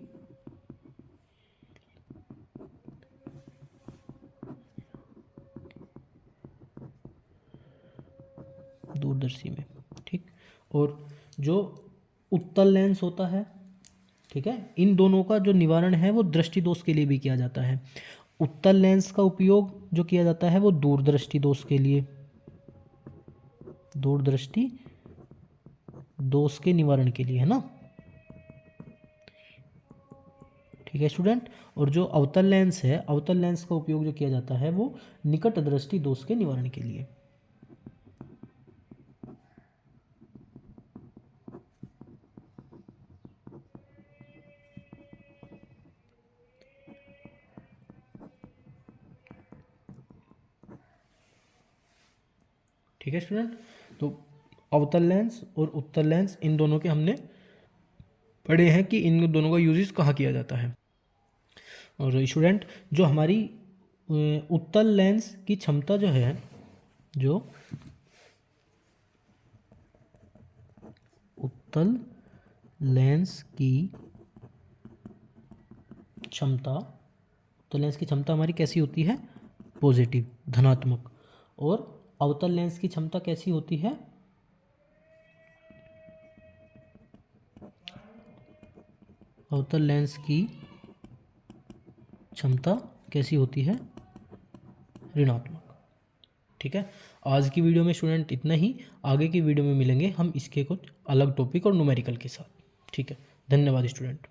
दूरदर्शी में। ठीक। और जो उत्तल लेंस होता है, ठीक है, इन दोनों का जो निवारण है वो दृष्टि दोष के लिए भी किया जाता है। उत्तल लेंस का उपयोग जो किया जाता है वो दूरदृष्टि दोष के लिए, दूरदृष्टि दोष के निवारण के लिए, है ना। ठीक है स्टूडेंट। और जो अवतल लेंस है, अवतल लेंस का उपयोग जो किया जाता है वो निकट दृष्टि दोष के निवारण के लिए। ठीक है स्टूडेंट। तो अवतल लेंस और उत्तल लेंस इन दोनों के हमने पढ़े हैं कि इन दोनों का यूजेस कहाँ किया जाता है। और स्टूडेंट जो हमारी उत्तल लेंस की क्षमता जो है, जो उत्तल लेंस की क्षमता, उत्तल लेंस की क्षमता हमारी कैसी होती है, पॉजिटिव, धनात्मक। और अवतल लेंस की क्षमता कैसी होती है, अवतल लेंस की क्षमता कैसी होती है, ऋणात्मक। ठीक है। आज की वीडियो में स्टूडेंट इतना ही। आगे की वीडियो में मिलेंगे हम इसके कुछ अलग टॉपिक और न्यूमेरिकल के साथ। ठीक है। धन्यवाद स्टूडेंट।